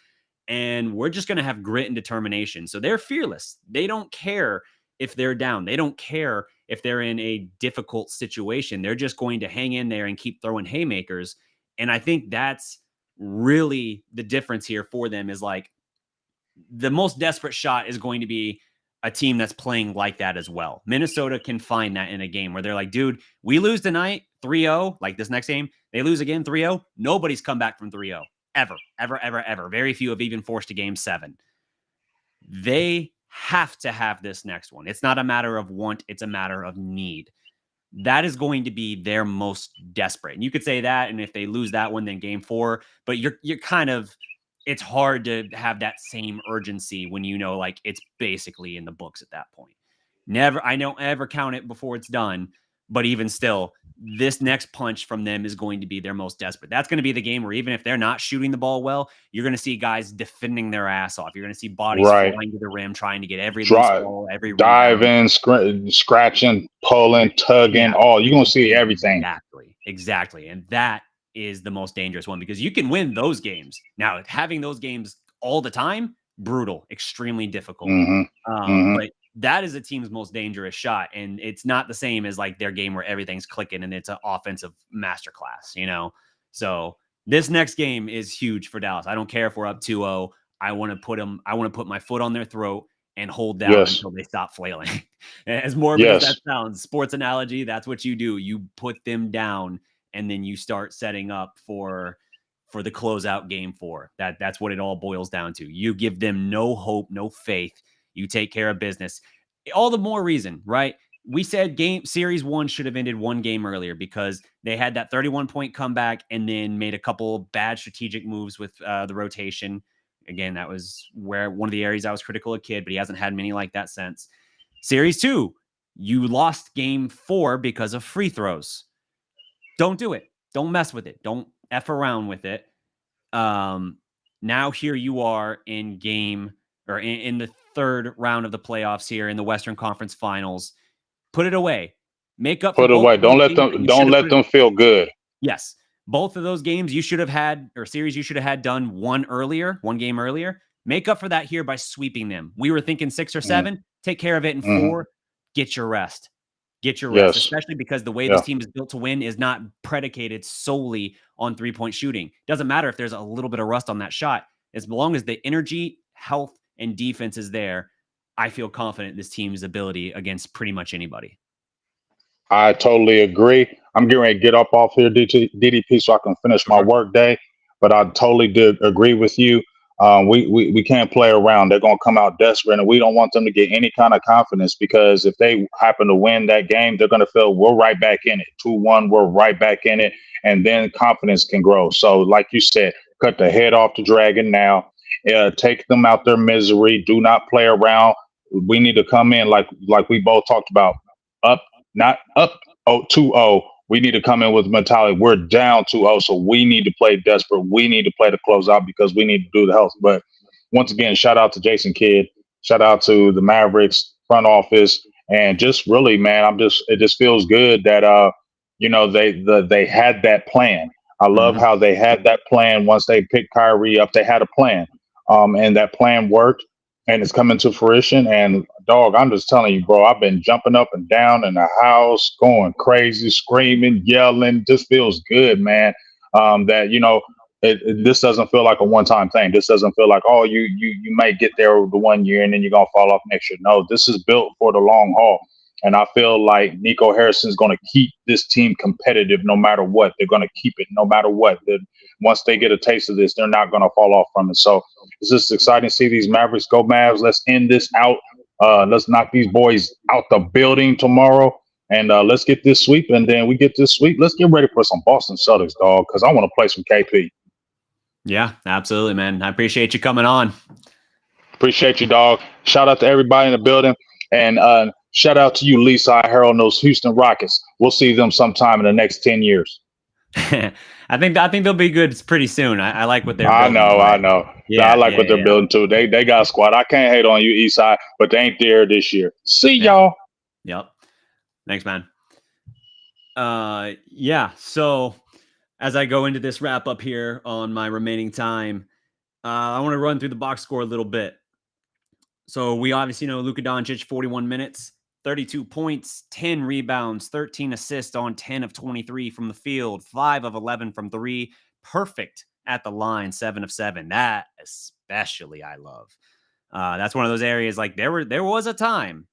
And we're just gonna have grit and determination. So they're fearless. They don't care if they're down. They don't care if they're in a difficult situation. They're just going to hang in there and keep throwing haymakers. And I think that's really the difference here for them is like, the most desperate shot is going to be a team that's playing like that as well. Minnesota can find that in a game where they're like, dude, we lose tonight 3-0, like this next game, they lose again 3-0. Nobody's come back from 3-0 ever. Very few have even forced a game 7. They have to have this next one. It's not a matter of want, it's a matter of need. That is going to be their most desperate. And you could say that, and if they lose that one, then game 4, but you're kind of, it's hard to have that same urgency when you know, like, it's basically in the books at that point. I don't ever count it before it's done, but even still, this next punch from them is going to be their most desperate. That's going to be the game where even if they're not shooting the ball well, you're going to see guys defending their ass off. You're going to see bodies flying to the rim, trying to get every loose ball, every dive rebound. in, scratching, pulling, tugging, all. You're going to see everything. Exactly. And that is the most dangerous one because you can win those games. Now, having those games all the time, brutal, extremely difficult. But that is a team's most dangerous shot. And it's not the same as like their game where everything's clicking and it's an offensive masterclass, you know? So this next game is huge for Dallas. I don't care if we're up 2-0. I want to put my foot on their throat and hold down until they stop flailing. As morbid as that sounds, sports analogy, that's what you do. You put them down and then you start setting up for the closeout game 4. That's what it all boils down to. You give them no hope, no faith. You take care of business. All the more reason, right? We said series 1 should have ended one game earlier because they had that 31-point comeback and then made a couple bad strategic moves with the rotation. Again, that was where one of the areas I was critical of Kidd, but he hasn't had many like that since. Series 2, you lost game 4 because of free throws. Don't do it. Don't mess with it. Don't F around with it. Now here you are in the third round of the playoffs here in the Western Conference Finals. Put it away. Make up for Put it away. Don't let them feel good. Yes. Both of those games you should have had, or series you should have had done one game earlier. Make up for that here by sweeping them. We were thinking 6 or Mm, 7. Take care of it in hmm 4. Get your rest. Get your rest, Yes. especially because the way this Yeah. team is built to win is not predicated solely on three-point shooting. Doesn't matter if there's a little bit of rust on that shot. As long as the energy, health, and defense is there, I feel confident this team's ability against pretty much anybody. I totally agree. I'm getting ready to get up off here, DDP, so I can finish For my sure. work day. But I totally did agree with you. We can't play around. They're going to come out desperate, and we don't want them to get any kind of confidence because if they happen to win that game, they're going to feel we're right back in it. 2-1, we're right back in it, and then confidence can grow. So, like you said, cut the head off the dragon now. Take them out their misery. Do not play around. We need to come in like we both talked about, up, not up 2-0. We need to come in with mentality. We're down 2-0, so we need to play desperate. We need to play the closeout because we need to do the health. But once again, shout out to Jason Kidd. Shout out to the Mavericks front office, and just really, man, it just feels good that they had that plan. I love Mhm. how they had that plan once they picked Kyrie up. They had a plan, and that plan worked, and it's coming to fruition. And dog, I'm just telling you, bro, I've been jumping up and down in the house, going crazy, screaming, yelling. Just feels good, man. That this doesn't feel like a one-time thing. This doesn't feel like, oh, you might get there the one year and then you're gonna fall off next year. No, this is built for the long haul. And I feel like Nico Harrison's going to keep this team competitive no matter what. They're going to keep it no matter what. Once they get a taste of this, they're not going to fall off from it. So it's just exciting to see these Mavericks go Mavs. Let's end this out. Let's knock these boys out the building tomorrow. And let's get this sweep. And then we get this sweep. Let's get ready for some Boston Celtics, dog, because I want to play some KP. Yeah, absolutely, man. I appreciate you coming on. Appreciate you, dog. Shout out to everybody in the building. And shout out to you, Lisa Harold, those Houston Rockets. We'll see them sometime in the next 10 years. I think they'll be good pretty soon. I like what they're I building. know, But I know. I yeah, like yeah, what they're yeah, building too. They got a squad. I can't hate on you, Eastside, but they ain't there this year. See yeah. y'all. Yep. Thanks, man. Yeah. So as I go into this wrap up here on my remaining time, I want to run through the box score a little bit. So we obviously know Luka Doncic, 41 minutes, 32 points, 10 rebounds, 13 assists on 10 of 23 from the field, 5 of 11 from 3. Perfect at the line, 7 of 7. That especially I love. That's one of those areas like there was a time.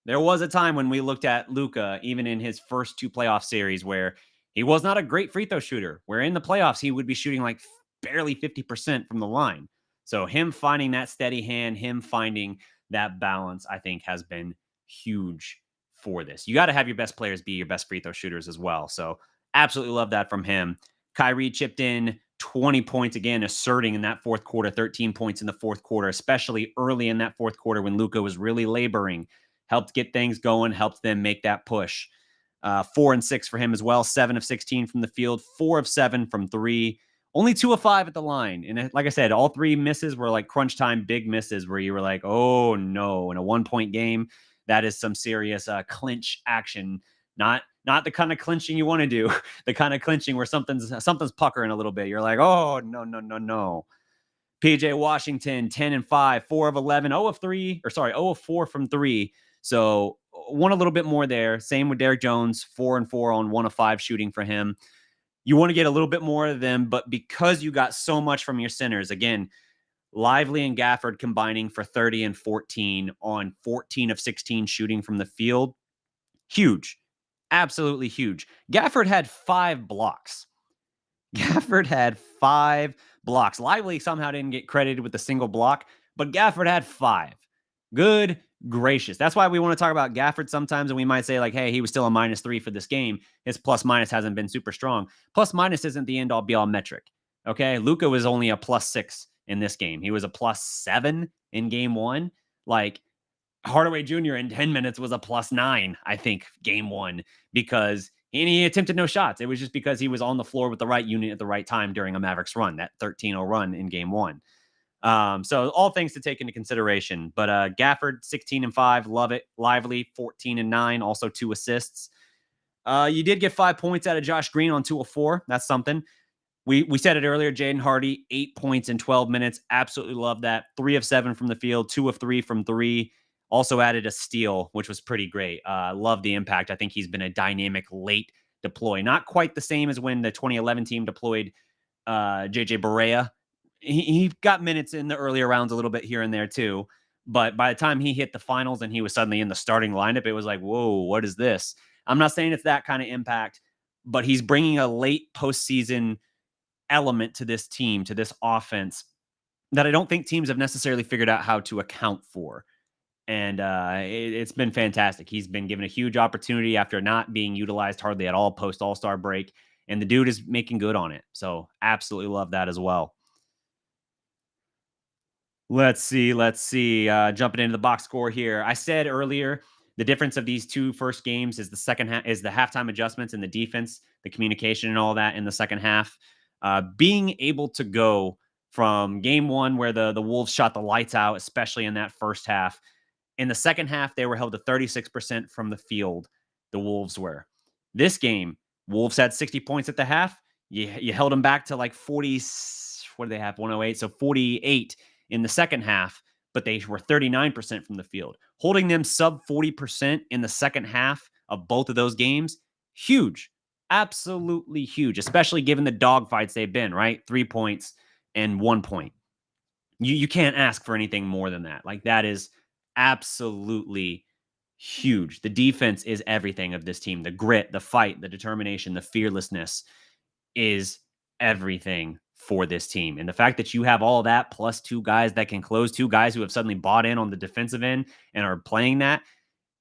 There was a time when we looked at Luka, even in his first 2 playoff series, where he was not a great free throw shooter, where in the playoffs he would be shooting like barely 50% from the line. So him finding that steady hand, him finding that balance, I think has been huge for this. You got to have your best players be your best free throw shooters as well. So absolutely love that from him. Kyrie chipped in 20 points again, asserting in that fourth quarter, 13 points in the fourth quarter, especially early in that fourth quarter when Luka was really laboring. Helped get things going, helped them make that push. 4 and 6 for him as well. 7 of 16 from the field, 4 of 7 from 3. Only 2 of 5 at the line. And like I said, all 3 misses were like crunch time, big misses where you were like, oh no, in a 1-point game, that is some serious clinch action. Not the kind of clinching you want to do, the kind of clinching where something's puckering a little bit. You're like, oh no. PJ Washington, 10 and 5, 4 of 11, 0 of 4 from 3. So one a little bit more there. Same with Derek Jones, 4 and 4 on 1 of 5 shooting for him. You want to get a little bit more of them, but because you got so much from your centers, again, Lively and Gafford combining for 30 and 14 on 14 of 16 shooting from the field. Huge. Absolutely huge. Gafford had 5 blocks. Gafford had 5 blocks. Lively somehow didn't get credited with a single block, but Gafford had 5. Good gracious. That's why we want to talk about Gafford sometimes, and we might say, like, hey, he was still a -3 for this game. His plus minus hasn't been super strong. Plus minus isn't the end all be all metric. Okay. Luca was only a +6 in this game. He was a +7 in game 1. Like, Hardaway Jr. in 10 minutes was a +9, I think, game 1, because he attempted no shots. It was just because he was on the floor with the right unit at the right time during a Mavericks run, that 13-0 run in game 1. So all things to take into consideration. But Gafford, 16 and 5, love it. Lively, 14 and 9, also 2 assists. You did get 5 points out of Josh Green on 2 of 4. That's something. We said it earlier, Jaden Hardy, 8 points in 12 minutes. Absolutely love that. 3 of 7 from the field, 2 of 3 from 3. Also added a steal, which was pretty great. Love the impact. I think he's been a dynamic late deploy. Not quite the same as when the 2011 team deployed JJ Barea. He got minutes in the earlier rounds a little bit here and there too. But by the time he hit the finals and he was suddenly in the starting lineup, it was like, whoa, what is this? I'm not saying it's that kind of impact, but he's bringing a late postseason element to this team, to this offense that I don't think teams have necessarily figured out how to account for. And it's been fantastic. He's been given a huge opportunity after not being utilized hardly at all post All-Star break. And the dude is making good on it. So absolutely love that as well. Let's see. Jumping into the box score here. I said earlier, the difference of these two first games is the second half, is the halftime adjustments in the defense, the communication and all that in the second half. Being able to go from game one where the Wolves shot the lights out, especially in that first half. In the second half, they were held to 36% from the field. The Wolves were. This game, Wolves had 60 points at the half. You held them back to like 40. What do they have? 108. So 48 in the second half, but they were 39% from the field. Holding them sub 40% in the second half of both of those games, huge. Absolutely huge, especially given the dogfights they've been, right? 3 points and 1 point. You can't ask for anything more than that. Like, that is absolutely huge. The defense is everything of this team. The grit, the fight, the determination, the fearlessness is everything for this team. And the fact that you have all that plus 2 guys that can close, 2 guys who have suddenly bought in on the defensive end and are playing that,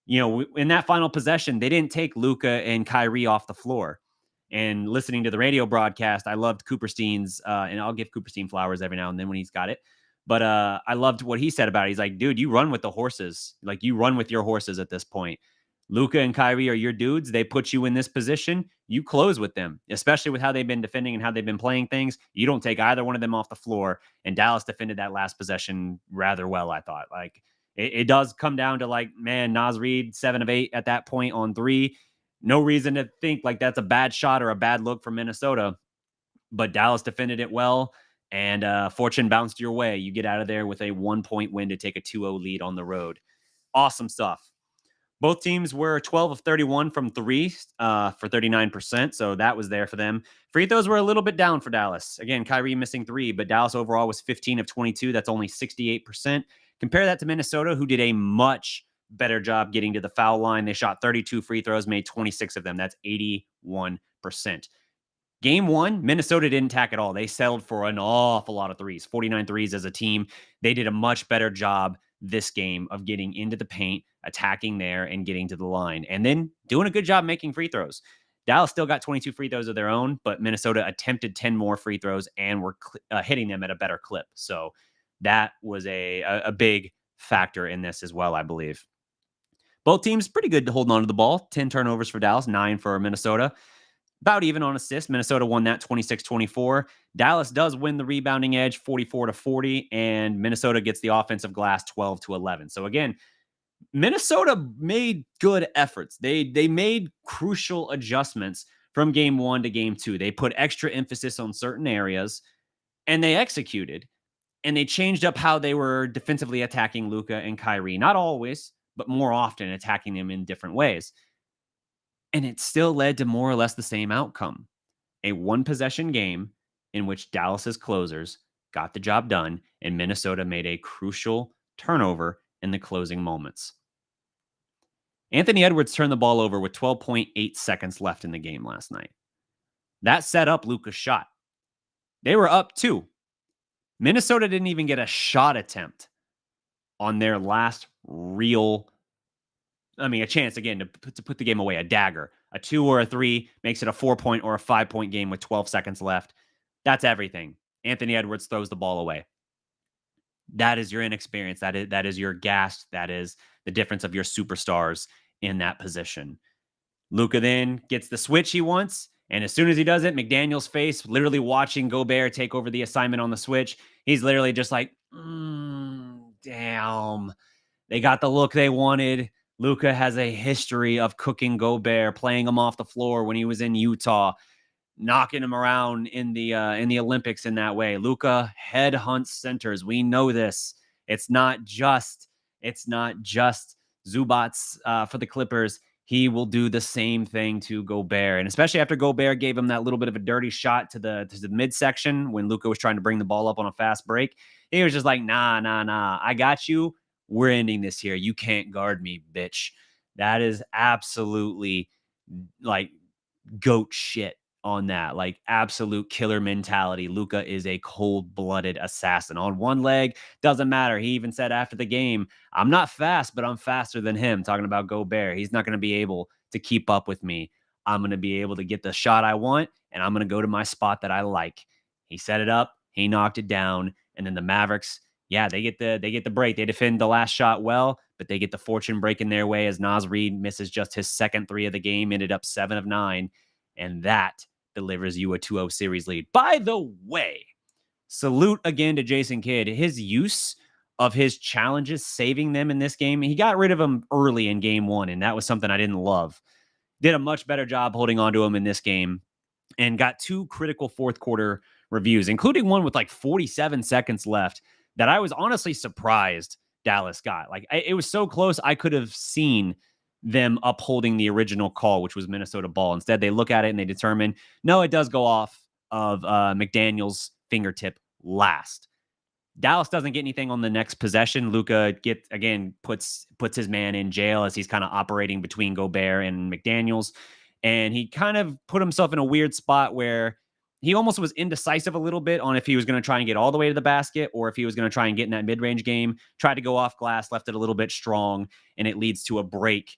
in that final possession, they didn't take Luca and Kyrie off the floor. And listening to the radio broadcast, I loved Cooperstein's, and I'll give Cooperstein flowers every now and then when he's got it. But I loved what he said about it. He's like, dude, you run with the horses. Like, you run with your horses at this point. Luca and Kyrie are your dudes. They put you in this position. You close with them, especially with how they've been defending and how they've been playing things. You don't take either one of them off the floor. And Dallas defended that last possession rather well, I thought. Like, it does come down to, like, man, Naz Reid, 7 of 8 at that point on 3. No reason to think like that's a bad shot or a bad look for Minnesota. But Dallas defended it well. And fortune bounced your way. You get out of there with a 1-point win to take a 2-0 lead on the road. Awesome stuff. Both teams were 12 of 31 from 3 for 39%, so that was there for them. Free throws were a little bit down for Dallas. Again, Kyrie missing 3, but Dallas overall was 15 of 22. That's only 68%. Compare that to Minnesota, who did a much better job getting to the foul line. They shot 32 free throws, made 26 of them. That's 81%. Game 1, Minnesota didn't tack at all. They settled for an awful lot of threes, 49 threes as a team. They did a much better job this game of getting into the paint, attacking there, and getting to the line, and then doing a good job making free throws. Dallas still got 22 free throws of their own, but Minnesota attempted 10 more free throws and were hitting them at a better clip. So that was a big factor in this as well, I believe. Both teams pretty good holding on to the ball. 10 turnovers for Dallas, 9 for Minnesota. About even on assists. Minnesota won that 26-24. Dallas does win the rebounding edge 44-40, and Minnesota gets the offensive glass 12-11. So again, Minnesota made good efforts. They made crucial adjustments from game 1 to game 2. They put extra emphasis on certain areas, and they executed. And they changed up how they were defensively attacking Luca and Kyrie. Not always, but more often attacking them in different ways. And it still led to more or less the same outcome. A 1-possession game in which Dallas's closers got the job done, and Minnesota made a crucial turnover in the closing moments. Anthony Edwards turned the ball over with 12.8 seconds left in the game last night. That set up Luka's shot. They were up 2. Minnesota didn't even get a shot attempt on their last a chance again to put the game away, a dagger. A 2 or a 3 makes it a 4-point or a 5-point game with 12 seconds left. That's everything. Anthony Edwards throws the ball away. That is your inexperience. That is your gas. That is the difference of your superstars in that position. Luka then gets the switch he wants, and as soon as he does it, McDaniel's face, literally watching Gobert take over the assignment on the switch, he's literally just like, damn. They got the look they wanted. Luka has a history of cooking Gobert, playing him off the floor when he was in Utah. knocking him around in the Olympics in that way. Luka headhunts centers. We know this. It's not just Zubats for the Clippers. He will do the same thing to Gobert. And especially after Gobert gave him that little bit of a dirty shot to the midsection when Luka was trying to bring the ball up on a fast break, he was just like, nah. I got you. We're ending this here. You can't guard me, bitch. That is absolutely like goat shit on that. Like absolute killer mentality. Luka is a cold-blooded assassin. On one leg, doesn't matter. He even said after the game, I'm not fast, but I'm faster than him. Talking about Gobert. He's not going to be able to keep up with me. I'm going to be able to get the shot I want, and I'm going to go to my spot that I like. He set it up. He knocked it down. And then the Mavericks, yeah, they get the break. They defend the last shot well, but they get the fortune break in their way as Naz Reid misses just his second three of the game, ended up 7 of 9. And that delivers you a 2-0 series lead. By the way, salute again to Jason Kidd. His use of his challenges, saving them in this game, he got rid of them early in game 1, and that was something I didn't love. Did a much better job holding on to him in this game and got 2 critical fourth quarter reviews, including one with like 47 seconds left that I was honestly surprised Dallas got. Like it was so close, I could have seen them upholding the original call, which was Minnesota ball. Instead, they look at it and they determine, no, it does go off of McDaniel's fingertip last. Dallas doesn't get anything on the next possession. Luka puts his man in jail as he's kind of operating between Gobert and McDaniels. And he kind of put himself in a weird spot where he almost was indecisive a little bit on if he was going to try and get all the way to the basket or if he was going to try and get in that mid-range game. Tried to go off glass, left it a little bit strong, and it leads to a break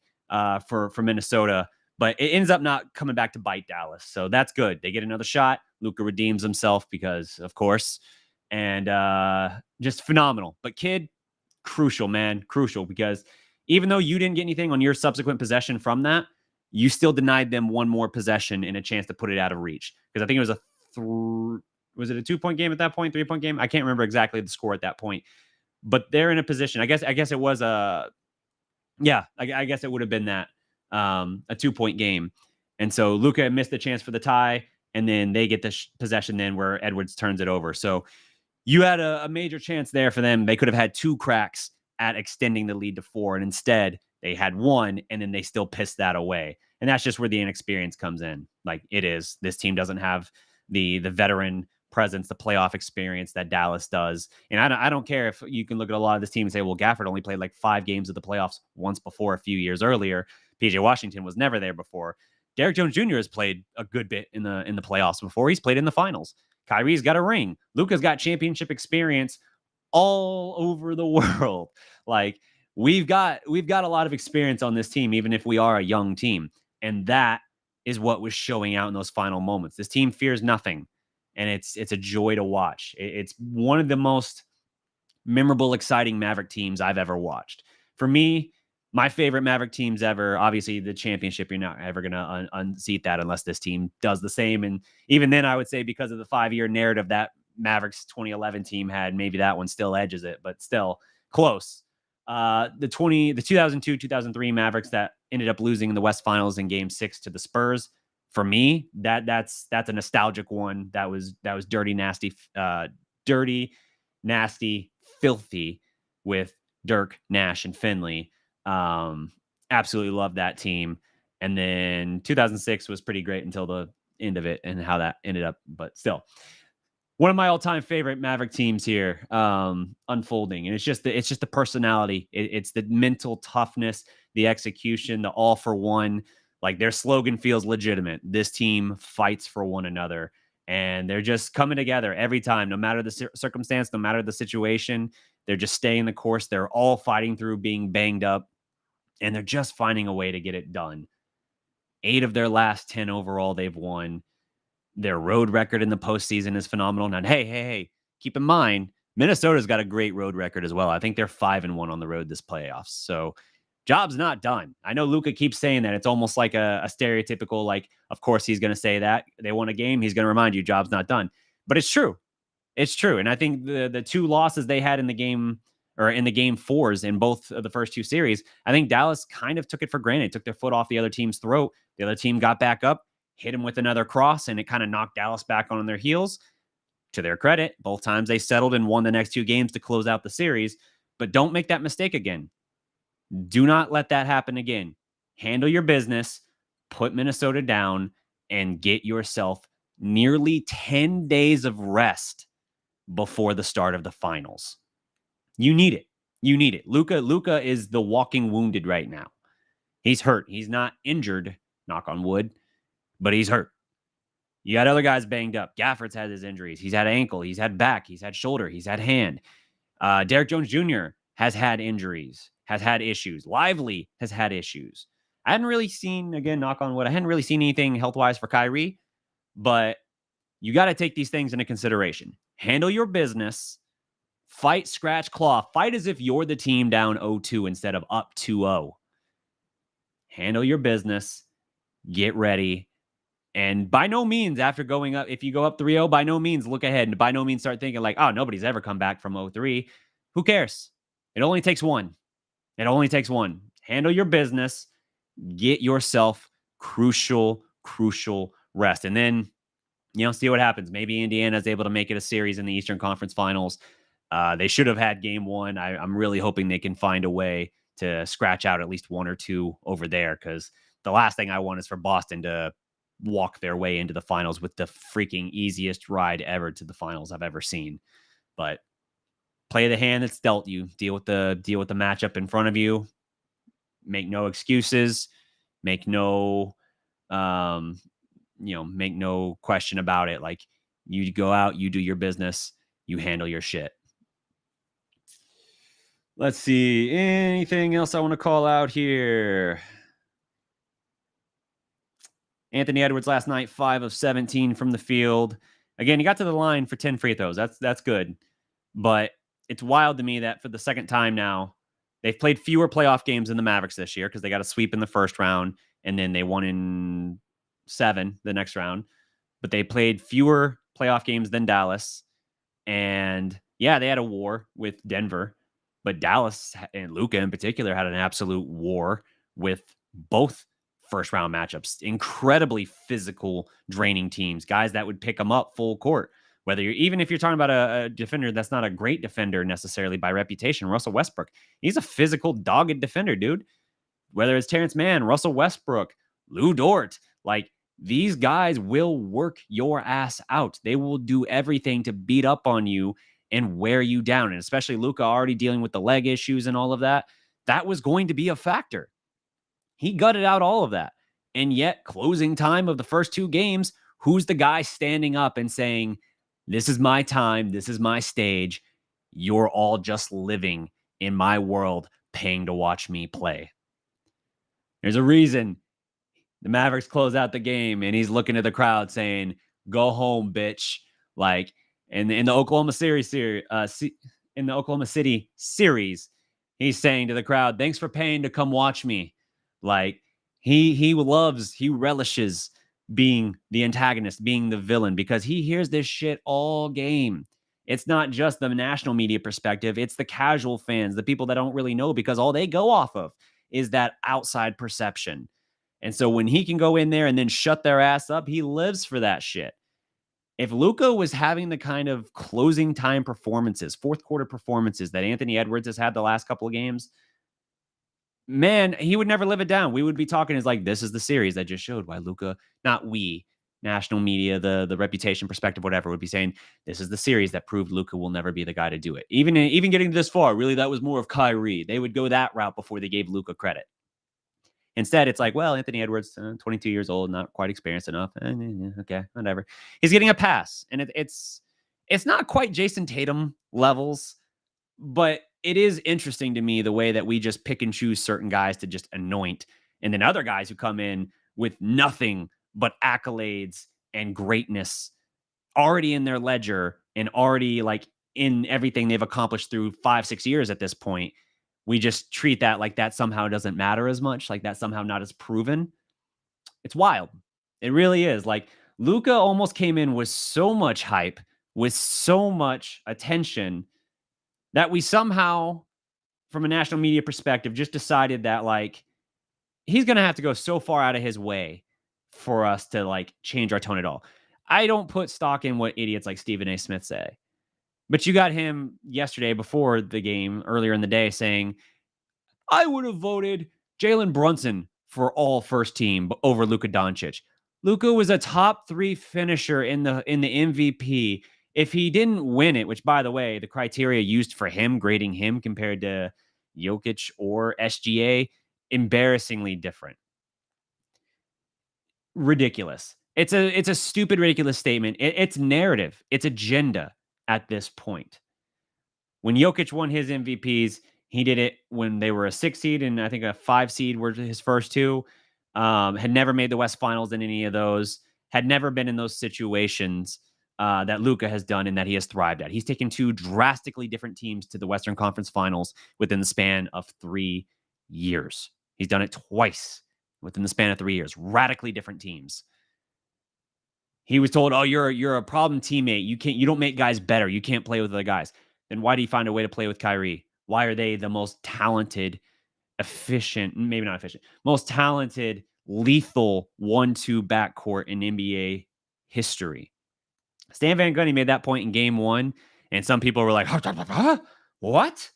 for Minnesota. But it ends up not coming back to bite Dallas. So that's good. They get another shot. Luka redeems himself because, of course, and just phenomenal. But Kidd, crucial, man. Crucial, because even though you didn't get anything on your subsequent possession from that, you still denied them one more possession and a chance to put it out of reach. Because I think it was was it a 2-point game at that point, 3-point game? I can't remember exactly the score at that point. But they're in a position. I guess it was I guess it would have been that a 2-point game. And so Luka missed the chance for the tie, and then they get the possession then where Edwards turns it over. So you had a major chance there for them. They could have had 2 cracks at extending the lead to 4, and instead they had 1, and then they still pissed that away. And that's just where the inexperience comes in. Like it is. This team doesn't have the veteran presence, the playoff experience that Dallas does. And I don't care if you can look at a lot of this team and say, well, Gafford only played like 5 games of the playoffs once before a few years earlier. PJ Washington was never there before. Derrick Jones Jr. has played a good bit in the playoffs before. He's played in the finals. Kyrie's got a ring. Luka's got championship experience all over the world. Like we've got a lot of experience on this team, even if we are a young team. And that is what was showing out in those final moments. This team fears nothing. And it's a joy to watch. It's one of the most memorable, exciting Maverick teams I've ever watched. For me, my favorite Maverick teams ever, obviously the championship, you're not ever going to unseat that unless this team does the same. And even then, I would say because of the 5-year narrative that Mavericks 2011 team had, maybe that one still edges it, but still close. The 2002-2003 Mavericks that ended up losing in the West Finals in Game 6 to the Spurs. For me, that's a nostalgic one. That was dirty, nasty, filthy with Dirk, Nash, and Finley. Absolutely love that team. And then 2006 was pretty great until the end of it and how that ended up. But still, one of my all-time favorite Maverick teams here unfolding. And it's just the personality. It's the mental toughness, the execution, the all for one. Like their slogan feels legitimate. This team fights for one another. And they're just coming together every time, no matter the circumstance, no matter the situation. They're just staying the course. They're all fighting through being banged up. And they're just finding a way to get it done. 8 of their last 10 overall they've won. Their road record in the postseason is phenomenal. Now, hey, keep in mind, Minnesota's got a great road record as well. I think they're 5-1 on the road this playoffs. So job's not done. I know Luka keeps saying that. It's almost like a stereotypical, like, of course he's going to say that. They won a game. He's going to remind you job's not done. But it's true. It's true. And I think the 2 losses they had in the game or in the game 4s in both of the first 2 series, I think Dallas kind of took it for granted, took their foot off the other team's throat. The other team got back up, hit him with another cross, and it kind of knocked Dallas back on their heels. To their credit, both times they settled and won the next 2 games to close out the series. But don't make that mistake again. Do not let that happen again. Handle your business, put Minnesota down, and get yourself nearly 10 days of rest before the start of the finals. You need it. You need it. Luca is the walking wounded right now. He's hurt. He's not injured, knock on wood, but he's hurt. You got other guys banged up. Gafford's had his injuries. He's had ankle. He's had back. He's had shoulder. He's had hand. Derek Jones Jr. has had injuries, has had issues. Lively has had issues. I hadn't really seen, again, knock on wood, I hadn't really seen anything health-wise for Kyrie, but you got to take these things into consideration. Handle your business. Fight, scratch, claw. Fight as if you're the team down 0-2 instead of up 2-0. Handle your business. Get ready. And by no means, after going up, if you go up 3-0, by no means look ahead. And by no means start thinking like, oh, nobody's ever come back from 0-3. Who cares? It only takes one. It only takes one. Handle your business. Get yourself crucial rest. And then, see what happens. Maybe Indiana's able to make it a series in the Eastern Conference Finals. They should have had game 1. I'm really hoping they can find a way to scratch out at least 1 or 2 over there, because the last thing I want is for Boston to walk their way into the finals with the freaking easiest ride ever to the finals I've ever seen. But play the hand that's dealt you. Deal with the matchup in front of you. Make no excuses. Make no make no question about it. Like, you go out, you do your business, you handle your shit. Let's see. Anything else I want to call out here? Anthony Edwards last night, 5 of 17 from the field. Again, he got to the line for 10 free throws. That's good. But it's wild to me that for the second time now, they've played fewer playoff games than the Mavericks this year because they got a sweep in the first round, and then they won in 7 the next round. But they played fewer playoff games than Dallas. And yeah, they had a war with Denver. But Dallas and Luca in particular had an absolute war with both first-round matchups. Incredibly physical, draining teams. Guys that would pick them up full court. Even if you're talking about a defender that's not a great defender necessarily by reputation, Russell Westbrook, he's a physical, dogged defender, dude. Whether it's Terrence Mann, Russell Westbrook, Lou Dort, like, these guys will work your ass out. They will do everything to beat up on you and wear you down. And especially Luka already dealing with the leg issues and all of that. That was going to be a factor. He gutted out all of that. And yet, closing time of the first 2 games, who's the guy standing up and saying, this is my time, this is my stage, you're all just living in my world, paying to watch me play? There's a reason the Mavericks close out the game and he's looking at the crowd saying, go home, bitch. Like, in the Oklahoma City series, he's saying to the crowd, thanks for paying to come watch me. Like, he relishes being the antagonist, being the villain, because he hears this shit all game. It's not just the national media perspective. It's the casual fans, the people that don't really know, because all they go off of is that outside perception. And so when he can go in there and then shut their ass up, he lives for that shit. If Luka was having the kind of closing time performances, fourth quarter performances that Anthony Edwards has had the last couple of games, man, he would never live it down. We would be talking as like, this is the series that just showed why Luka, not we, national media, the reputation perspective, whatever, would be saying, this is the series that proved Luka will never be the guy to do it. Even getting this far, really, that was more of Kyrie. They would go that route before they gave Luka credit. Instead, it's like, well, Anthony Edwards, 22 years old, not quite experienced enough. Okay, whatever. He's getting a pass. And it's not quite Jason Tatum levels, but it is interesting to me the way that we just pick and choose certain guys to just anoint. And then other guys who come in with nothing but accolades and greatness already in their ledger and already like in everything they've accomplished through 5-6 years at this point. We just treat that like that somehow doesn't matter as much, like that somehow not as proven. It's wild. It really is. Like, Luka almost came in with so much hype, with so much attention, that we somehow, from a national media perspective, just decided that, like, he's going to have to go so far out of his way for us to like change our tone at all. I don't put stock in what idiots like Stephen A. Smith say. But you got him yesterday before the game, earlier in the day, saying, I would have voted Jalen Brunson for all first team over Luka Doncic. Luka was a top 3 finisher in the MVP. If he didn't win it, which by the way, the criteria used for him, grading him compared to Jokic or SGA, embarrassingly different. Ridiculous. It's a stupid, ridiculous statement. It's narrative. It's agenda at this point. When Jokic won his MVPs, he did it when they were a 6 seed and I think a 5 seed were his first two. Had never made the West Finals in any of those. Had never been in those situations that Luka has done and that he has thrived at. He's taken 2 drastically different teams to the Western Conference Finals within the span of 3 years. He's done it twice within the span of 3 years. Radically different teams. He was told, "Oh, you're a problem teammate. You don't make guys better. You can't play with other guys." Then why do you find a way to play with Kyrie? Why are they the most talented, efficient, maybe not efficient, most talented, lethal 1-2 backcourt in NBA history? Stan Van Gundy made that point in game 1, and some people were like, huh? What?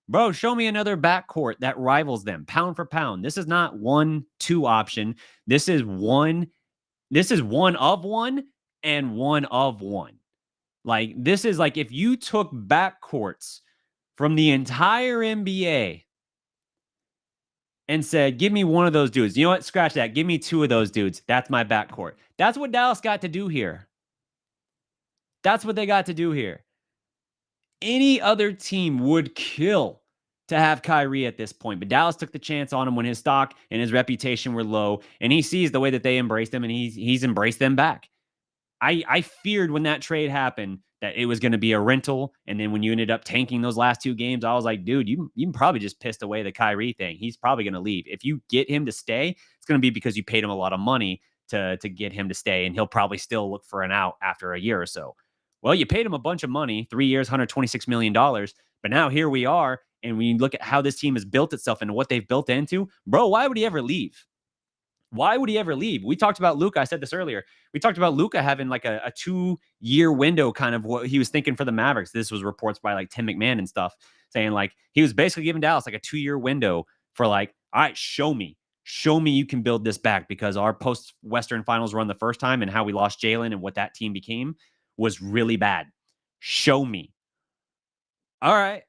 Bro, show me another backcourt that rivals them, pound for pound. This is not 1-2 option. This is one of one and one of one. Like, this is like if you took backcourts from the entire NBA and said, give me one of those dudes. You know what? Scratch that. Give me 2 of those dudes. That's my backcourt. That's what Dallas got to do here. That's what they got to do here. Any other team would kill to have Kyrie at this point, but Dallas took the chance on him when his stock and his reputation were low, and he sees the way that they embraced him, and he's embraced them back. I feared when that trade happened that it was going to be a rental, and then when you ended up tanking those last 2 games, I was like, dude, you probably just pissed away the Kyrie thing. He's probably going to leave. If you get him to stay, it's going to be because you paid him a lot of money to get him to stay, and he'll probably still look for an out after a year or so. Well, you paid him a bunch of money, 3 years, $126 million, but now here we are, and when you look at how this team has built itself and what they've built into, bro, why would he ever leave? Why would he ever leave? We talked about Luka. I said this earlier. We talked about Luka having like a 2-year window, kind of what he was thinking for the Mavericks. This was reports by like Tim McMahon and stuff saying like he was basically giving Dallas like a 2-year window for like, all right, show me you can build this back, because our post-Western Finals run the first time and how we lost Jalen and what that team became was really bad. Show me. All right,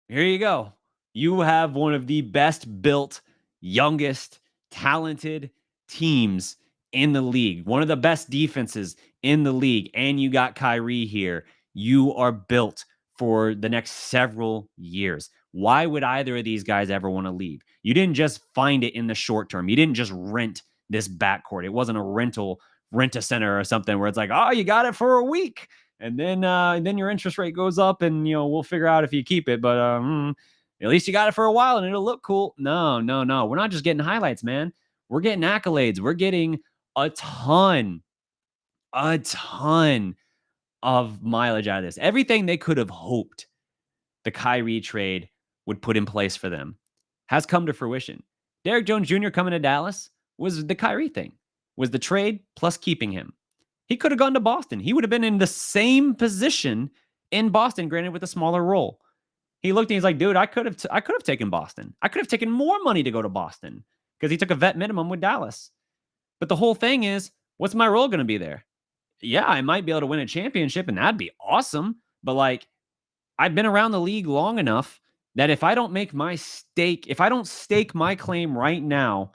here you go. You have one of the best built, youngest, talented teams in the league, one of the best defenses in the league, and you got Kyrie here. You are built for the next several years. Why would either of these guys ever want to leave? You didn't just find it in the short term. You didn't just rent this backcourt. It wasn't a rent-a-center or something where it's like, oh, you got it for a week, and then your interest rate goes up, and we'll figure out if you keep it. But at least you got it for a while and it'll look cool. No. We're not just getting highlights, man. We're getting accolades. We're getting a ton of mileage out of this. Everything they could have hoped the Kyrie trade would put in place for them has come to fruition. Derrick Jones Jr. coming to Dallas was the Kyrie thing, was the trade plus keeping him. He could have gone to Boston. He would have been in the same position in Boston, granted with a smaller role. He looked and he's like, dude, I could have taken Boston. I could have taken more money to go to Boston because he took a vet minimum with Dallas. But the whole thing is, what's my role going to be there? Yeah, I might be able to win a championship, and that'd be awesome. But like, I've been around the league long enough that if I don't stake my claim right now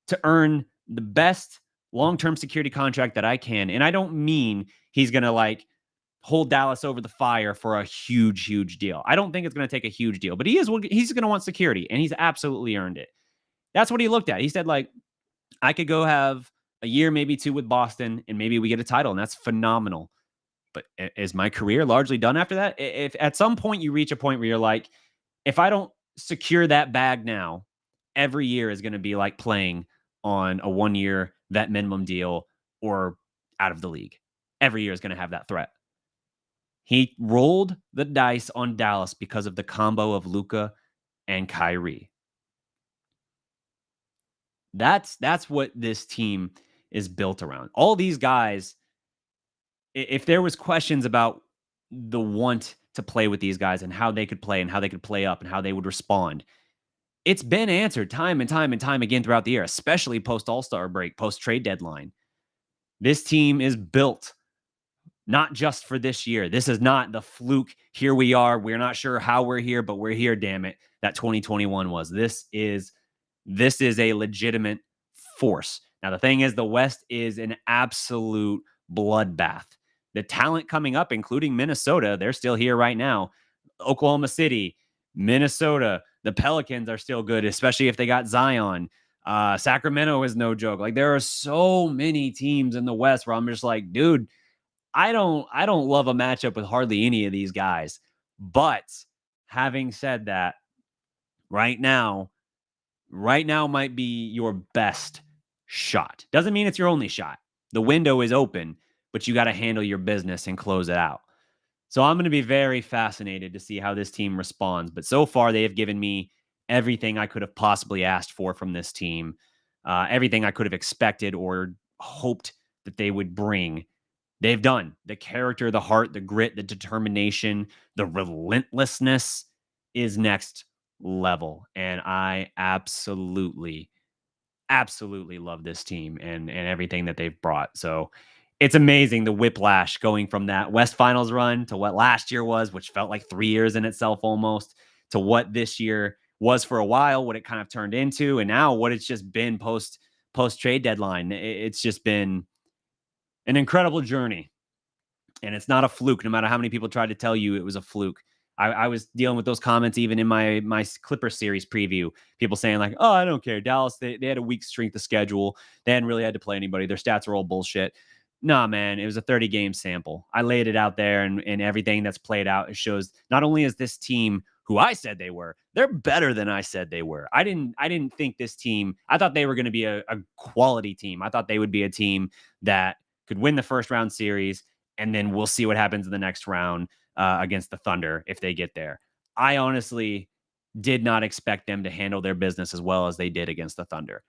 to earn the best long-term security contract that I can, and I don't mean he's going to like hold Dallas over the fire for a huge deal. I don't think it's going to take a huge deal, but he's going to want security, and he's absolutely earned it. That's what he looked at. He said, like, I could go have a year, maybe 2 with Boston, and maybe we get a title, and that's phenomenal. But is my career largely done after that? If at some point you reach a point where you're like, if I don't secure that bag now, every year is going to be like playing on a 1-year vet minimum deal or out of the league. Every year is going to have that threat. He rolled the dice on Dallas because of the combo of Luka and Kyrie. That's what this team is built around. All these guys, if there was questions about the want to play with these guys and how they could play and how they could play up and how they would respond, it's been answered time and time and time again throughout the year, especially post All-Star break, post trade deadline. This team is built not just for this year. This is not the fluke. Here we are. We're not sure how we're here, but we're here, damn it. That 2021 was. This is a legitimate force. Now, the thing is, the West is an absolute bloodbath. The talent coming up, including Minnesota, they're still here right now. Oklahoma City, Minnesota, the Pelicans are still good, especially if they got Zion. Sacramento is no joke. Like, there are so many teams in the West where I'm just like, dude, I don't love a matchup with hardly any of these guys. But having said that, right now might be your best shot. Doesn't mean it's your only shot. The window is open, but you got to handle your business and close it out. So I'm going to be very fascinated to see how this team responds. But so far, they have given me everything I could have possibly asked for from this team, everything I could have expected or hoped that they would bring. They've done. The character, the heart, the grit, the determination, the relentlessness is next level. And I absolutely love this team and everything that they've brought. So it's amazing the whiplash going from that West Finals run to what last year was, which felt like 3 years in itself almost, to what this year was for a while, what it kind of turned into, and now what it's just been post trade deadline. It's just been an incredible journey. And it's not a fluke, no matter how many people tried to tell you it was a fluke. I was dealing with those comments even in my Clipper series preview. People saying like, oh, I don't care. Dallas, they had a weak strength of schedule. They hadn't really had to play anybody. Their stats are all bullshit. Nah, man, it was a 30-game sample. I laid it out there, and everything that's played out, it shows not only is this team who I said they were, they're better than I said they were. I didn't think this team, I thought they were going to be a quality team. I thought they would be a team that could win the first round series, and then we'll see what happens in the next round against the Thunder if they get there. I honestly did not expect them to handle their business as well as they did against the Thunder.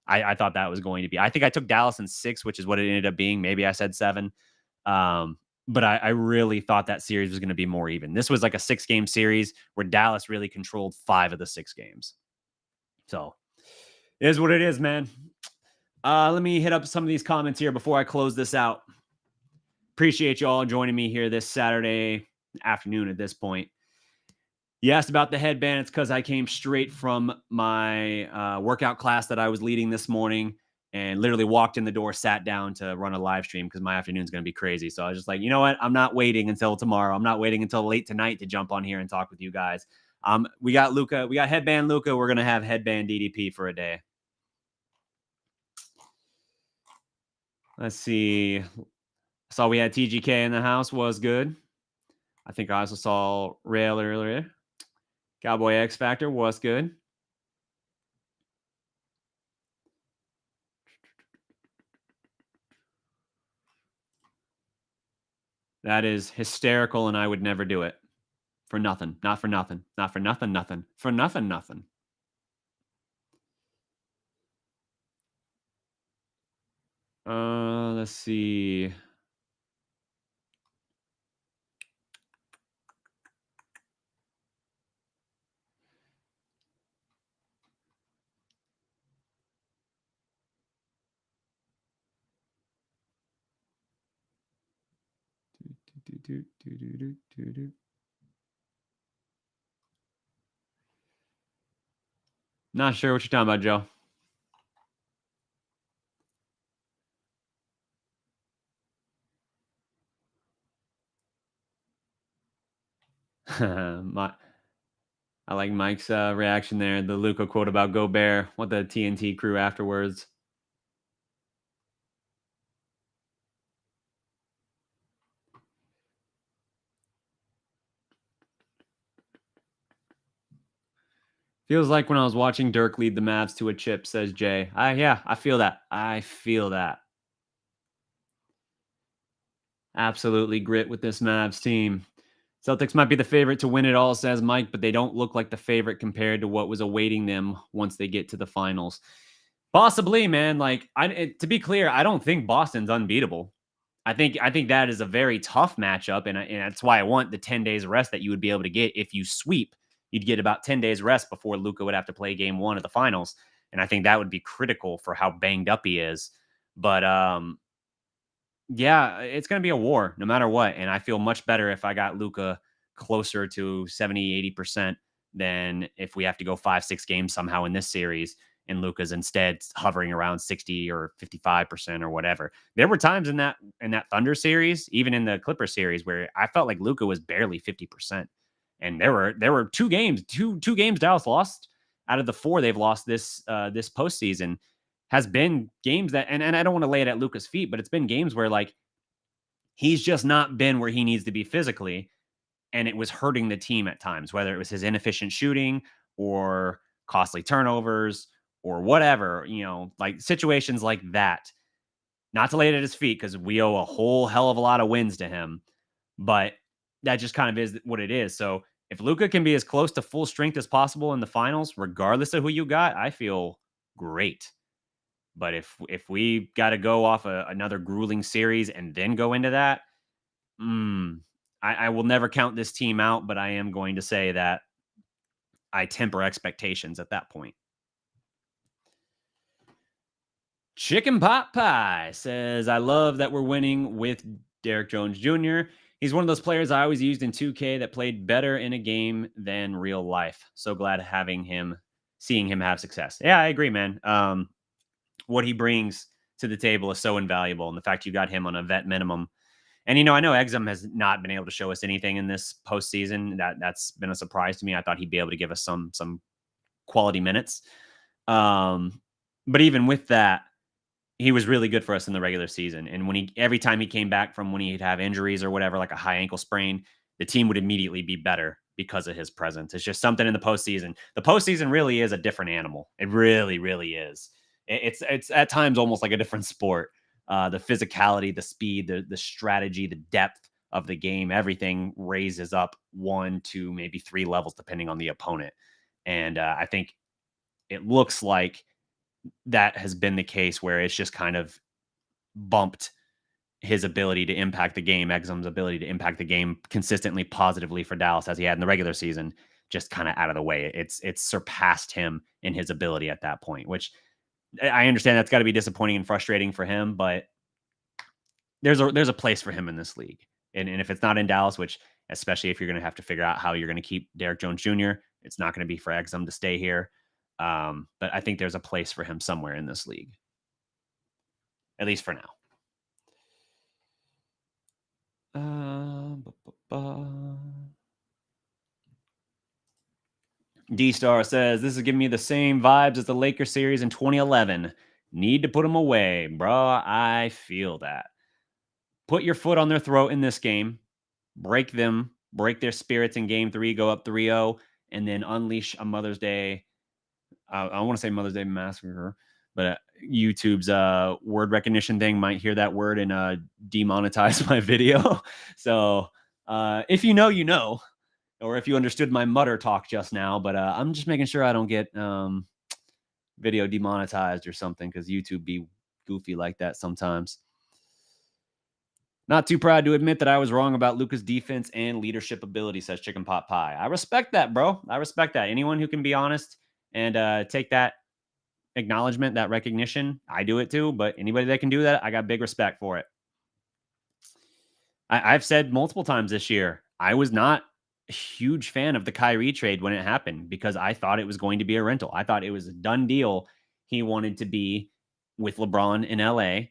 I thought that was going to be. I think I took Dallas in 6, which is what it ended up being. Maybe I said 7. But I really thought that series was going to be more even. This was like a 6-game series where Dallas really controlled 5 of the 6 games. So it is what it is, man. Let me hit up some of these comments here before I close this out. Appreciate you all joining me here this Saturday afternoon at this point. You asked about the headband. It's because I came straight from my workout class that I was leading this morning and literally walked in the door, sat down to run a live stream because my afternoon's going to be crazy. So I was just like, you know what? I'm not waiting until tomorrow. I'm not waiting until late tonight to jump on here and talk with you guys. We got Luca. We got headband Luca. We're going to have headband DDP for a day. Let's see. I saw we had TGK in the house. Was good. I think I also saw Rail earlier. Cowboy X Factor was good. That is hysterical, and I would never do it. For nothing. Not for nothing. Not for nothing, nothing. For nothing, nothing. Let's see. Not sure what you're talking about, Joe. I like Mike's reaction there. The Luca quote about Gobert. What the TNT crew afterwards. Feels like when I was watching Dirk lead the Mavs to a chip, says Jay. Yeah, I feel that. I feel that. Absolutely grit with this Mavs team. Celtics might be the favorite to win it all, says Mike, but they don't look like the favorite compared to what was awaiting them once they get to the finals. Possibly, man. Like, to be clear, I don't think Boston's unbeatable. I think that is a very tough matchup, and that's why I want the 10 days rest that you would be able to get if you sweep. You'd get about 10 days rest before Luca would have to play game one of the finals, and I think that would be critical for how banged up he is. But yeah, it's going to be a war no matter what, and I feel much better if I got Luca closer to 70-80% than if we have to go 5-6 games somehow in this series and Luca's instead hovering around 60 or 55% or whatever. There were times in that Thunder series, even in the Clipper series, where I felt like Luca was barely 50%. And there were two games Dallas lost out of the four they've lost this postseason has been games that, and I don't want to lay it at Luca's feet, but it's been games where like he's just not been where he needs to be physically, and it was hurting the team at times, whether it was his inefficient shooting or costly turnovers or whatever, like situations like that. Not to lay it at his feet because we owe a whole hell of a lot of wins to him, but that just kind of is what it is. So if Luca can be as close to full strength as possible in the finals, regardless of who you got, I feel great. But if we got to go off another grueling series and then go into that, I will never count this team out, but I am going to say that I temper expectations at that point. Chicken Pot Pie says, I love that we're winning with Derrick Jones Jr. He's one of those players I always used in 2K that played better in a game than real life. So glad seeing him have success. Yeah, I agree, man. What he brings to the table is so invaluable. And the fact you got him on a vet minimum. And, I know Exum has not been able to show us anything in this postseason. That's been a surprise to me. I thought he'd be able to give us some quality minutes. But even with that, he was really good for us in the regular season. And every time he came back from when he'd have injuries or whatever, like a high ankle sprain, the team would immediately be better because of his presence. It's just something in the postseason. The postseason really is a different animal. It really, really is. It's at times almost like a different sport. The physicality, the speed, the strategy, the depth of the game, everything raises up 1, 2, maybe 3 levels depending on the opponent. And I think it looks like that has been the case where it's just kind of bumped his ability to impact the game, Exum's ability to impact the game consistently positively for Dallas as he had in the regular season, just kind of out of the way. It's surpassed him in his ability at that point, which I understand that's got to be disappointing and frustrating for him, but there's a place for him in this league. And if it's not in Dallas, which especially if you're going to have to figure out how you're going to keep Derrick Jones Jr., it's not going to be for Exum to stay here. But I think there's a place for him somewhere in this league, at least for now. D-Star says, this is giving me the same vibes as the Lakers series in 2011. Need to put them away, bro. I feel that. Put your foot on their throat in this game. Break their spirits in game 3, go up 3-0, and then unleash a Mother's Day. I want to say Mother's Day massacre, but YouTube's word recognition thing might hear that word and demonetize my video. So if you know, you know, or if you understood my mutter talk just now, but I'm just making sure I don't get video demonetized or something because YouTube be goofy like that sometimes. Not too proud to admit that I was wrong about Luka's defense and leadership ability, says Chicken Pot Pie. I respect that, bro. I respect that. Anyone who can be honest and take that acknowledgement, that recognition, I do it too. But anybody that can do that, I got big respect for it. I've said multiple times this year, I was not a huge fan of the Kyrie trade when it happened because I thought it was going to be a rental. I thought it was a done deal. He wanted to be with LeBron in LA.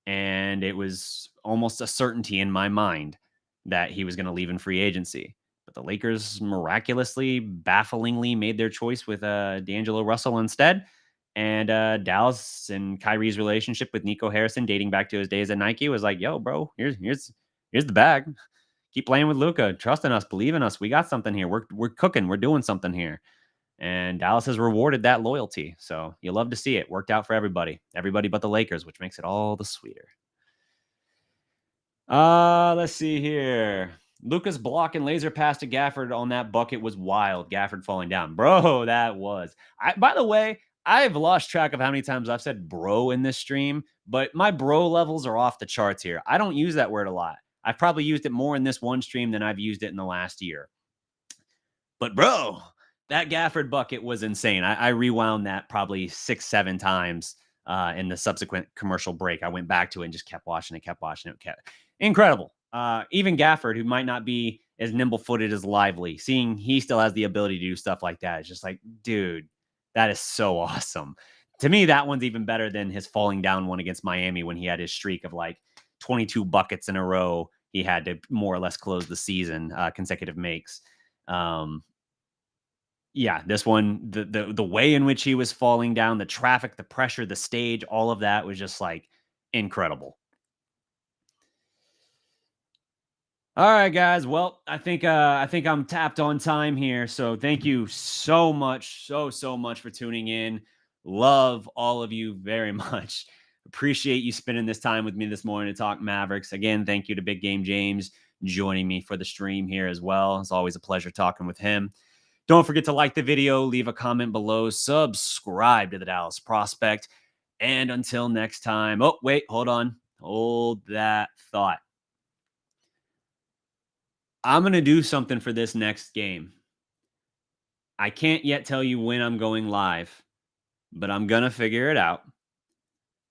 And it was almost a certainty in my mind that he was going to leave in free agency. But the Lakers miraculously, bafflingly made their choice with D'Angelo Russell instead. And Dallas and Kyrie's relationship with Nico Harrison, dating back to his days at Nike, was like, yo, bro, here's the bag. Keep playing with Luca. Trust in us. Believe in us. We got something here. We're cooking. We're doing something here. And Dallas has rewarded that loyalty. So you love to see it. Worked out for everybody but the Lakers, which makes it all the sweeter. Let's see here. Luka's block and laser pass to Gafford on that bucket was wild. Gafford falling down. Bro, that was. By the way, I've lost track of how many times I've said bro in this stream, but my bro levels are off the charts here. I don't use that word a lot. I've probably used it more in this one stream than I've used it in the last year. But bro, that Gafford bucket was insane. I rewound that probably 6, 7 times in the subsequent commercial break. I went back to it and just kept watching it, incredible. Even Gafford, who might not be as nimble-footed as Lively, seeing he still has the ability to do stuff like that, it's just like, dude, that is so awesome. To me, that one's even better than his falling down one against Miami when he had his streak of like 22 buckets in a row. He had to more or less close the season, consecutive makes. Yeah, this one, the way in which he was falling down, the traffic, the pressure, the stage, all of that was just like incredible. All right, guys. Well, I think I'm tapped on time here. So thank you so much, so much for tuning in. Love all of you very much. Appreciate you spending this time with me this morning to talk Mavericks. Again, thank you to Big Game James joining me for the stream here as well. It's always a pleasure talking with him. Don't forget to like the video, leave a comment below, subscribe to the Dallas Prospect. And until next time. Oh, wait, hold on. Hold that thought. I'm going to do something for this next game. I can't yet tell you when I'm going live, but I'm going to figure it out.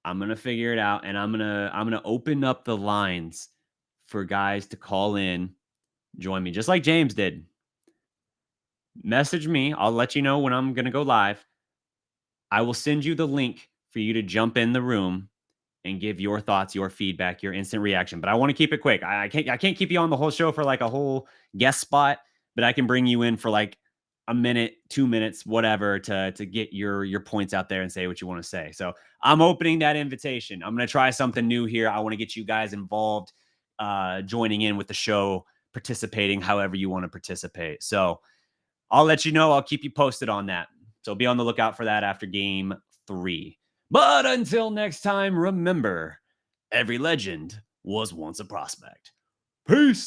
I'm going to figure it out, and I'm going to open up the lines for guys to call in, join me, just like James did. Message me. I'll let you know when I'm going to go live. I will send you the link for you to jump in the room and give your thoughts, your feedback, your instant reaction. But I want to keep it quick. I can't keep you on the whole show for like a whole guest spot, but I can bring you in for like a minute, 2 minutes, whatever, to get your points out there and say what you want to say. So I'm opening that invitation. I'm going to try something new here. I want to get you guys involved, joining in with the show, participating however you want to participate. So I'll let you know. I'll keep you posted on that. So be on the lookout for that after game 3. But until next time, remember, every legend was once a prospect. Peace.